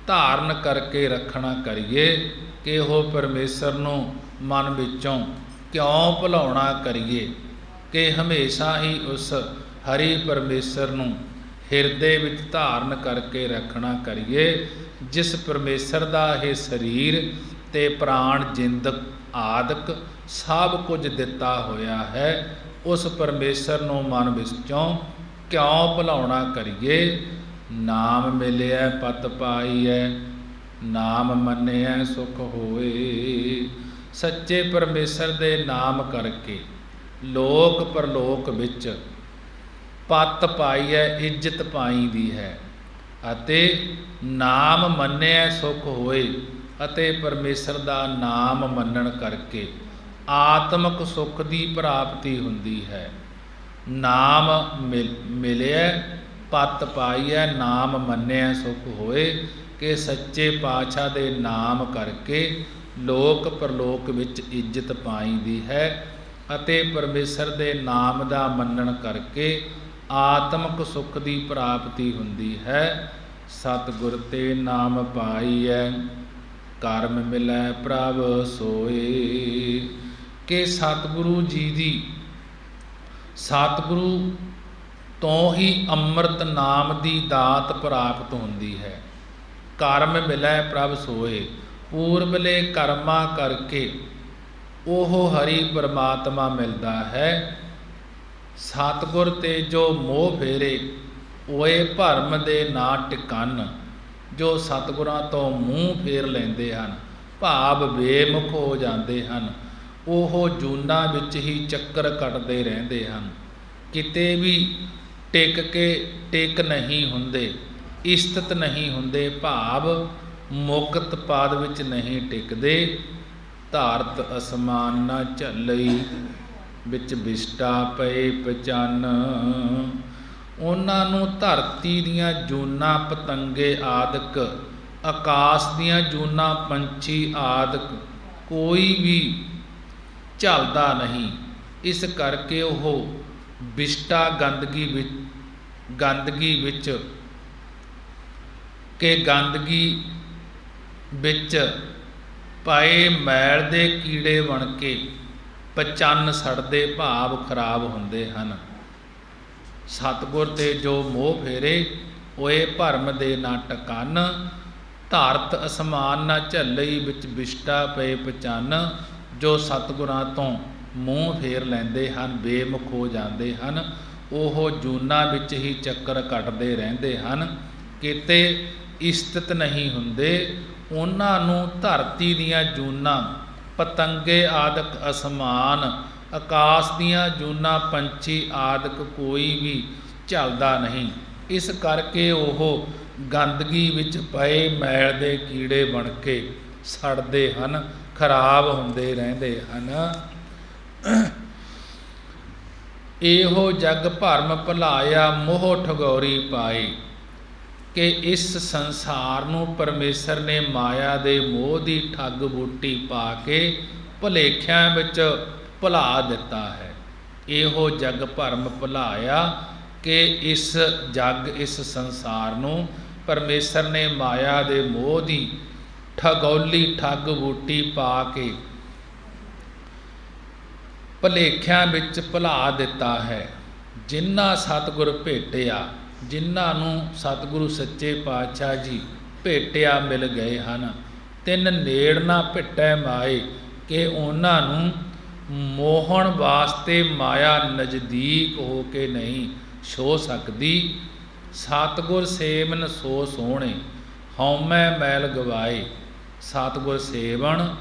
[SPEAKER 1] ਧਾਰਨ ਕਰਕੇ ਰੱਖਣਾ ਕਰੀਏ, ਕਿ ਉਹ ਪਰਮੇਸ਼ਰ ਨੂੰ ਮਨ ਵਿੱਚੋਂ ਕਿਉਂ ਭੁਲਾਉਣਾ ਕਰੀਏ, ਕਿ ਹਮੇਸ਼ਾ ਹੀ ਉਸ ਹਰੀ ਪਰਮੇਸ਼ਰ ਨੂੰ ਹਿਰਦੇ ਵਿੱਚ ਧਾਰਨ ਕਰਕੇ ਰੱਖਣਾ ਕਰੀਏ, ਜਿਸ ਪਰਮੇਸ਼ਰ ਦਾ ਇਹ ਸਰੀਰ ਤੇ ਪ੍ਰਾਣ ਜਿੰਦ ਆਦਿਕ ਸਭ ਕੁਝ ਦਿੱਤਾ ਹੋਇਆ ਹੈ, ਉਸ ਪਰਮੇਸ਼ਰ ਨੂੰ ਮਨ ਵਿੱਚੋਂ ਕਿਉਂ ਭੁਲਾਉਣਾ ਕਰੀਏ। ਨਾਮ ਮਿਲਿਆ ਪਤ ਪਾਈਐ ਨਾਮ ਮੰਨਿਆ ਸੁਖ ਹੋਏ। ਸੱਚੇ ਪਰਮੇਸ਼ਰ ਦੇ ਨਾਮ ਕਰਕੇ ਲੋਕ ਪਰਲੋਕ ਵਿੱਚ ਪਤ ਪਾਈ ਹੈ, ਇੱਜ਼ਤ ਪਾਈ ਦੀ ਹੈ, ਅਤੇ ਨਾਮ ਮੰਨਿਆ ਸੁਖ ਹੋਏ, ਅਤੇ ਪਰਮੇਸ਼ਰ ਦਾ ਨਾਮ ਮੰਨਣ ਕਰਕੇ ਆਤਮਿਕ ਸੁਖ ਦੀ ਪ੍ਰਾਪਤੀ ਹੁੰਦੀ ਹੈ। ਨਾਮ ਮਿਲਿਆ ਪਤ ਪਾਈ ਹੈ, ਨਾਮ ਮੰਨਿਆ ਸੁਖ ਹੋਏ, ਕਿ ਸੱਚੇ ਪਾਤਸ਼ਾਹ ਦੇ ਨਾਮ ਕਰਕੇ ਲੋਕ ਪਰਲੋਕ ਵਿੱਚ ਇੱਜ਼ਤ ਪਾਈ ਦੀ ਹੈ, ਅਤੇ ਪਰਮੇਸ਼ਰ ਦੇ ਨਾਮ ਦਾ ਮੰਨਣ ਕਰਕੇ ਆਤਮਿਕ ਸੁਖ ਦੀ ਪ੍ਰਾਪਤੀ ਹੁੰਦੀ ਹੈ। ਸਤਿਗੁਰ ਤੇ ਨਾਮ ਪਾਈਐ ਕਰਮ ਮਿਲੈ ਪ੍ਰਭ ਸੋਏ। ਕਿ ਸਤਿਗੁਰੂ ਜੀ ਦੀ, ਸਤਿਗੁਰੂ ਤੋਂ ਹੀ ਅੰਮ੍ਰਿਤ ਨਾਮ ਦੀ ਦਾਤ ਪ੍ਰਾਪਤ ਹੁੰਦੀ ਹੈ। ਕਰਮ ਮਿਲੈ ਪ੍ਰਭ ਸੋਏ, ਪੂਰਬਲੇ ਕਰਮਾਂ ਕਰਕੇ ਉਹ ਹਰੀ ਪਰਮਾਤਮਾ ਮਿਲਦਾ ਹੈ। ਸਤਿਗੁਰ ਤੇ ਜੋ ਮੋਹ ਫੇਰੇ ਓਏ ਭਰਮ ਦੇ ਨਾ ਟਿਕਨ, ਜੋ ਸਤਿਗੁਰਾਂ ਤੋਂ ਮੂੰਹ ਫੇਰ ਲੈਂਦੇ ਹਨ, ਭਾਵ ਬੇਮੁਖ ਹੋ ਜਾਂਦੇ ਹਨ, ਉਹ ਜੂਨਾਂ ਵਿੱਚ ਹੀ ਚੱਕਰ ਕੱਟਦੇ ਰਹਿੰਦੇ ਹਨ, ਕਿਤੇ ਵੀ ਟਿਕ ਨਹੀਂ ਹੁੰਦੇ, ਇਸਤਤ ਨਹੀਂ ਹੁੰਦੇ, ਭਾਵ ਮੁਕਤ ਪਾਦ ਵਿੱਚ ਨਹੀਂ ਟਿਕਦੇ। ਧਾਰਤ ਅਸਮਾਨ ਨਾ ਝੱਲਈ ਵਿੱਚ ਵਿਸ਼ਟਾ ਪਏ ਪਚਨ। ਉਹਨਾਂ ਨੂੰ ਧਰਤੀ ਦੀਆਂ ਜੂਨਾਂ ਪਤੰਗੇ ਆਦਿਕ, ਆਕਾਸ਼ ਦੀਆਂ ਜੂਨਾਂ ਪੰਛੀ ਆਦਿਕ ਕੋਈ ਵੀ ਝੱਲਦਾ ਨਹੀਂ। ਇਸ ਕਰਕੇ ਉਹ ਵਿਸ਼ਟਾ ਗੰਦਗੀ ਵਿੱਚ ਪਾਏ ਮੈਲ ਦੇ ਕੀੜੇ ਬਣ ਕੇ ਪਚੰਨ ਸੜਦੇ, ਭਾਵ ਖਰਾਬ ਹੁੰਦੇ ਹਨ। ਸਤਿਗੁਰ ਤੇ ਜੋ ਮੋਹ ਫੇਰੇ ਓਏ ਭਰਮ ਦੇ ਨਾ ਟਕਨ। ਧਾਰਤ ਅਸਮਾਨ ਨਾ ਝੱਲਈ ਵਿੱਚ ਵਿਸ਼ਟਾ ਪਏ ਪਚੰਨ। ਜੋ ਸਤਿਗੁਰਾਂ ਤੋਂ ਮੂੰਹ ਫੇਰ ਲੈਂਦੇ ਹਨ, ਬੇਮੁਖ ਹੋ ਜਾਂਦੇ ਹਨ, ਉਹ ਜੂਨਾਂ ਵਿੱਚ ਹੀ ਚੱਕਰ ਕੱਟਦੇ ਰਹਿੰਦੇ ਹਨ, ਕਿਤੇ ਇਸਤਤ ਨਹੀਂ ਹੁੰਦੇ। ਉਹਨਾਂ ਨੂੰ ਧਰਤੀ ਦੀਆਂ ਜੂਨਾਂ ਪਤੰਗੇ ਆਦਿਕ, ਅਸਮਾਨ ਆਕਾਸ਼ ਦੀਆਂ ਜੂਨਾਂ ਪੰਛੀ ਆਦਿਕ ਕੋਈ ਵੀ ਝੱਲਦਾ ਨਹੀਂ। ਇਸ ਕਰਕੇ ਉਹ ਗੰਦਗੀ ਵਿੱਚ ਪਏ ਮੈਲ ਦੇ ਕੀੜੇ ਬਣ ਕੇ ਸੜਦੇ ਹਨ, ਖਰਾਬ ਹੁੰਦੇ ਰਹਿੰਦੇ ਹਨ। ਇਹੋ ਜਗ ਭਰਮ ਭੁਲਾਇਆ ਮੋਹ ਠਗੌਰੀ ਪਾਈ। ਕਿ ਇਸ ਸੰਸਾਰ ਨੂੰ ਪਰਮੇਸ਼ਰ ਨੇ ਮਾਇਆ ਦੇ ਮੋਹ ਦੀ ਠੱਗ ਬੂਟੀ ਪਾ ਕੇ ਭੁਲੇਖਿਆਂ ਵਿੱਚ ਭੁਲਾ ਦਿੱਤਾ ਹੈ। ਇਹੋ ਜਗ ਭਰਮ ਭੁਲਾਇਆ ਕਿ ਇਸ ਜਗ ਇਸ ਸੰਸਾਰ ਨੂੰ ਪਰਮੇਸ਼ਰ ਨੇ ਮਾਇਆ ਦੇ ਮੋਹ ਦੀ ਠਗੌਲੀ ਠੱਗ ਬੂਟੀ ਪਾ ਕੇ ਭੁਲੇਖਿਆਂ ਵਿੱਚ ਭੁਲਾ ਦਿੱਤਾ ਹੈ। ਜਿਨ੍ਹਾਂ ਸਤਿਗੁਰ ਭੇਟਿਆ, ਜਿਨ੍ਹਾਂ ਨੂੰ ਸਤਿਗੁਰੂ ਸੱਚੇ ਪਾਤਸ਼ਾਹ ਜੀ ਭੇਟਿਆ ਮਿਲ ਗਏ ਹਨ, ਤਿੰਨ ਨੇੜ ਨਾ ਭਿੱਟੈ ਮਾਏ, ਕਿ ਉਹਨਾਂ ਨੂੰ ਮੋਹਣ ਵਾਸਤੇ ਮਾਇਆ ਨਜ਼ਦੀਕ ਹੋ ਕੇ ਨਹੀਂ ਛੋ ਸਕਦੀ। ਸਤਿਗੁਰ ਸੇਵਨ ਸੋ ਸੋਹਣੇ, ਹਉਮੈ ਮੈਲ ਗਵਾਏ। ਸਤਿਗੁਰ ਸੇਵਨ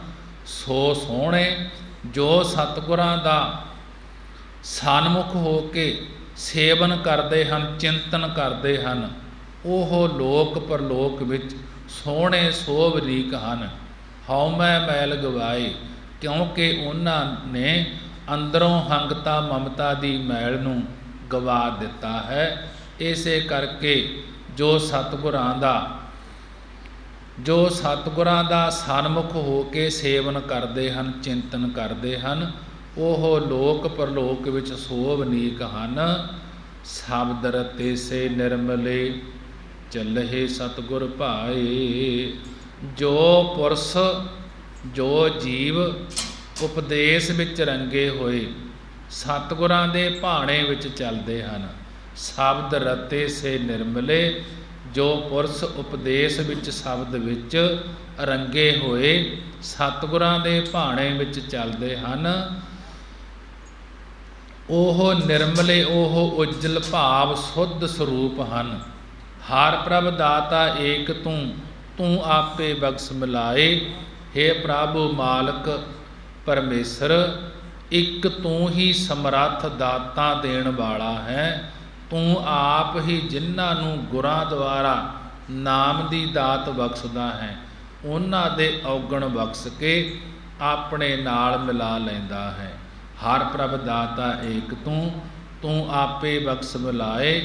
[SPEAKER 1] ਸੋ ਸੋਹਣੇ, ਜੋ ਸਤਿਗੁਰਾਂ ਦਾ ਸਨਮੁਖ ਹੋ ਕੇ ਸੇਵਨ ਕਰਦੇ ਹਨ, ਚਿੰਤਨ ਕਰਦੇ ਹਨ, ਉਹ ਲੋਕ ਪਰਲੋਕ ਵਿੱਚ ਸੋਹਣੇ ਸੋਭਰੀਕ ਹਨ। ਹਉਮੈ ਮੈਲ ਗਵਾਏ, ਕਿਉਂਕਿ ਉਹਨਾਂ ਨੇ ਅੰਦਰੋਂ ਹੰਗਤਾ ਮਮਤਾ ਦੀ ਮੈਲ ਨੂੰ ਗਵਾ ਦਿੱਤਾ ਹੈ। ਇਸੇ ਕਰਕੇ ਜੋ ਸਤਿਗੁਰਾਂ ਦਾ ਸਨਮੁਖ ਹੋ ਕੇ ਸੇਵਨ ਕਰਦੇ ਹਨ, ਚਿੰਤਨ ਕਰਦੇ ਹਨ, ਉਹ ਲੋਕ ਪਰਲੋਕ ਵਿੱਚ ਸੋਭਨੀਕ ਹਨ। ਸ਼ਬਦ ਰਤੇ ਸੇ ਨਿਰਮਲੇ, ਚੱਲਹਿ ਸਤਿਗੁਰ ਭਾਏ। ਜੋ ਪੁਰਸ਼, ਜੋ ਜੀਵ ਉਪਦੇਸ਼ ਵਿੱਚ ਰੰਗੇ ਹੋਏ ਸਤਿਗੁਰਾਂ ਦੇ ਭਾਣੇ ਵਿੱਚ ਚੱਲਦੇ ਹਨ। ਸ਼ਬਦ ਰਤੇ ਸੇ ਨਿਰਮਲੇ, ਜੋ ਪੁਰਸ਼ ਉਪਦੇਸ਼ ਵਿੱਚ ਸ਼ਬਦ ਵਿੱਚ ਰੰਗੇ ਹੋਏ ਸਤਿਗੁਰਾਂ ਦੇ ਭਾਣੇ ਵਿੱਚ ਚੱਲਦੇ ਹਨ, ਉਹ ਨਿਰਮਲੇ, ਉਹ ਉਜਲ ਭਾਵ ਸੁੱਧ ਸਰੂਪ ਹਨ। ਹਰ ਪ੍ਰਭ ਦਾਤਾ ਏਕ ਤੂੰ, ਤੂੰ ਆਪੇ ਬਖਸ਼ ਮਿਲਾਏ। ਹੇ ਪ੍ਰਭੂ ਮਾਲਕ ਪਰਮੇਸ਼ਰ, ਇੱਕ ਤੂੰ ਹੀ ਸਮਰੱਥ ਦਾਤਾ ਦੇਣ ਵਾਲਾ ਹੈ। ਤੂੰ ਆਪ ਹੀ ਜਿਨ੍ਹਾਂ ਨੂੰ ਗੁਰਾਂ ਦੁਆਰਾ ਨਾਮ ਦੀ ਦਾਤ ਬਖਸ਼ਦਾ ਹੈ, ਉਹਨਾਂ ਦੇ ਔਗਣ ਬਖਸ਼ ਕੇ ਆਪਣੇ ਨਾਲ ਮਿਲਾ ਲੈਂਦਾ ਹੈ। ਹਰ ਪ੍ਰਭ ਦਾਤਾ ਏਕ ਤੂੰ, ਤੂੰ ਆਪੇ ਬਖਸ਼ ਮਿਲਾਏ।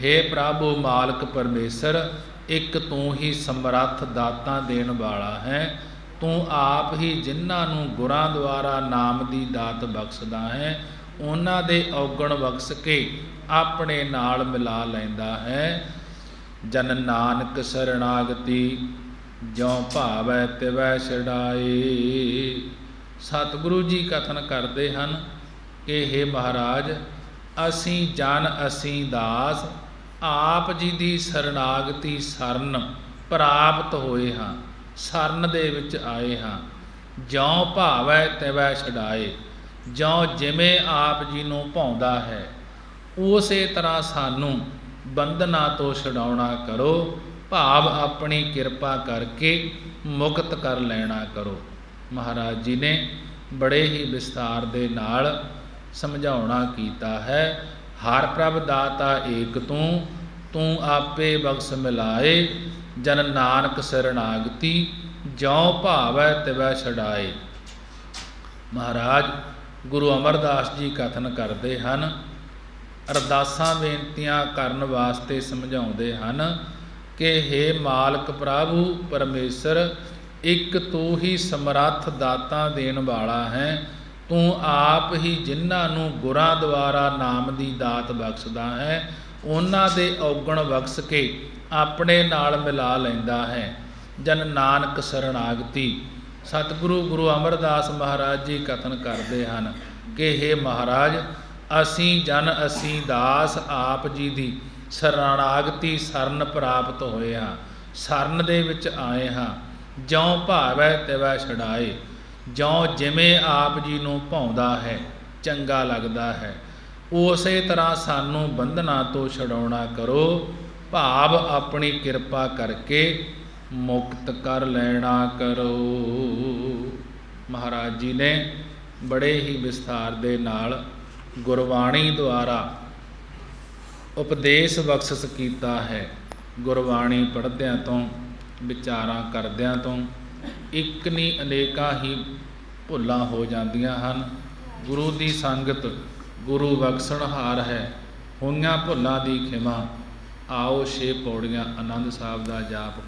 [SPEAKER 1] ਹੇ ਪ੍ਰਭੂ ਮਾਲਕ ਪਰਮੇਸ਼ਰ, ਇੱਕ ਤੂੰ ਹੀ ਸਮਰੱਥ ਦਾਤਾਂ ਦੇਣ ਵਾਲਾ ਹੈ। ਤੂੰ ਆਪ ਹੀ ਜਿਨ੍ਹਾਂ ਨੂੰ ਗੁਰਾਂ ਦੁਆਰਾ ਨਾਮ ਦੀ ਦਾਤ ਬਖਸ਼ਦਾ ਹੈ, ਉਹਨਾਂ ਦੇ ਔਗਣ ਬਖਸ਼ ਕੇ ਆਪਣੇ ਨਾਲ ਮਿਲਾ ਲੈਂਦਾ ਹੈ। ਜਨ ਨਾਨਕ ਸਰਣਾਗਤੀ, ਜਿਉ ਭਾਵੈ ਤਿਵੈ ਛਡਾਏ। ਸਤਿਗੁਰੂ ਜੀ ਕਥਨ ਕਰਦੇ ਹਨ ਕਿ ਹੇ ਮਹਾਰਾਜ, ਅਸੀਂ ਜਨ, ਅਸੀਂ ਦਾਸ ਆਪ ਜੀ ਦੀ ਸਰਣਾਗਤੀ ਸਰਨ ਪ੍ਰਾਪਤ ਹੋਏ ਹਾਂ, ਸਰਨ ਦੇ ਵਿੱਚ ਆਏ ਹਾਂ। ਜਿਉ ਭਾਵੈ ਤਿਵੈ ਛਡਾਏ, ਜਿਉ ਜਿਵੇਂ ਆਪ ਜੀ ਨੂੰ ਭਾਉਂਦਾ ਹੈ ਉਸੇ ਤਰ੍ਹਾਂ ਸਾਨੂੰ ਬੰਧਨਾਂ ਤੋਂ ਛਡਾਉਣਾ ਕਰੋ, ਭਾਵ ਆਪਣੀ ਕਿਰਪਾ ਕਰਕੇ ਮੁਕਤ ਕਰ ਲੈਣਾ ਕਰੋ। ਮਹਾਰਾਜ ਜੀ ਨੇ ਬੜੇ ਹੀ ਵਿਸਥਾਰ ਦੇ ਨਾਲ ਸਮਝਾਉਣਾ ਕੀਤਾ ਹੈ। ਹਰ ਪ੍ਰਭ ਦਾਤਾ ਏਕ ਤੂੰ, ਤੂੰ ਆਪੇ ਬਖਸ਼ ਮਿਲਾਏ। ਜਨ ਨਾਨਕ ਸਰਣਾਗਤੀ, ਜਿਉ ਭਾਵੈ ਤਿਵੈ ਛਡਾਏ। ਮਹਾਰਾਜ ਗੁਰੂ ਅਮਰਦਾਸ ਜੀ ਕਥਨ ਕਰਦੇ ਹਨ, ਅਰਦਾਸਾਂ ਬੇਨਤੀਆਂ ਕਰਨ ਵਾਸਤੇ ਸਮਝਾਉਂਦੇ ਹਨ ਕਿ ਹੇ ਮਾਲਕ ਪ੍ਰਭੂ ਪਰਮੇਸ਼ਰ, ਇੱਕ ਤੂੰ ਹੀ ਸਮਰੱਥ ਦਾਤਾਂ ਦੇਣ ਵਾਲਾ ਹੈ। ਤੂੰ ਆਪ ਹੀ ਜਿਨ੍ਹਾਂ ਨੂੰ ਗੁਰਾਂ ਦੁਆਰਾ ਨਾਮ ਦੀ ਦਾਤ ਬਖਸ਼ਦਾ ਹੈ, ਉਹਨਾਂ ਦੇ ਔਗਣ ਬਖਸ਼ ਕੇ ਆਪਣੇ ਨਾਲ ਮਿਲਾ ਲੈਂਦਾ ਹੈ। ਜਨ ਨਾਨਕ ਸਰਣਾਗਤੀ। ਸਤਿਗੁਰੂ ਗੁਰੂ ਅਮਰਦਾਸ ਮਹਾਰਾਜ ਜੀ ਕਥਨ ਕਰਦੇ ਹਨ ਕਿ ਹੇ ਮਹਾਰਾਜ, ਅਸੀਂ ਜਨ, ਅਸੀਂ ਦਾਸ ਆਪ ਜੀ ਦੀ ਸਰਣਾਗਤੀ ਸਰਨ ਪ੍ਰਾਪਤ ਹੋਏ ਹਾਂ, ਸਰਨ ਦੇ ਵਿੱਚ ਆਏ ਹਾਂ। ਜਿਉ ਭਾਵੈ ਤਿਵੈ ਛਡਾਏ, ਜਿਉ ਜਿਵੇਂ ਆਪ ਜੀ ਨੂੰ ਭਾਉਂਦਾ ਹੈ, ਚੰਗਾ ਲੱਗਦਾ ਹੈ, ਉਸੇ ਤਰ੍ਹਾਂ ਸਾਨੂੰ ਬੰਧਨਾਂ ਤੋਂ ਛਡਾਉਣਾ ਕਰੋ, ਭਾਵ ਆਪਣੀ ਕਿਰਪਾ ਕਰਕੇ ਮੁਕਤ ਕਰ ਲੈਣਾ ਕਰੋ। ਮਹਾਰਾਜ ਜੀ ਨੇ ਬੜੇ ਹੀ ਵਿਸਥਾਰ ਦੇ ਨਾਲ ਗੁਰਬਾਣੀ ਦੁਆਰਾ ਉਪਦੇਸ਼ ਬਖਸ਼ਿਸ਼ ਕੀਤਾ ਹੈ। ਗੁਰਬਾਣੀ ਪੜ੍ਹਦਿਆਂ ਤੋਂ, ਵਿਚਾਰਾਂ ਕਰਦਿਆਂ ਤੋਂ ਇੱਕ ਨਹੀਂ ਅਨੇਕਾਂ ਹੀ ਭੁੱਲਾਂ ਹੋ ਜਾਂਦੀਆਂ ਹਨ। ਗੁਰੂ ਦੀ ਸੰਗਤ ਗੁਰੂ ਬਖਸ਼ਣਹਾਰ ਹੈ। ਹੋਈਆਂ ਭੁੱਲਾਂ ਦੀ ਖਿਮਾ। ਆਓ 6 ਪੌੜੀਆਂ ਆਨੰਦ ਸਾਹਿਬ ਦਾ ਜਾਪ।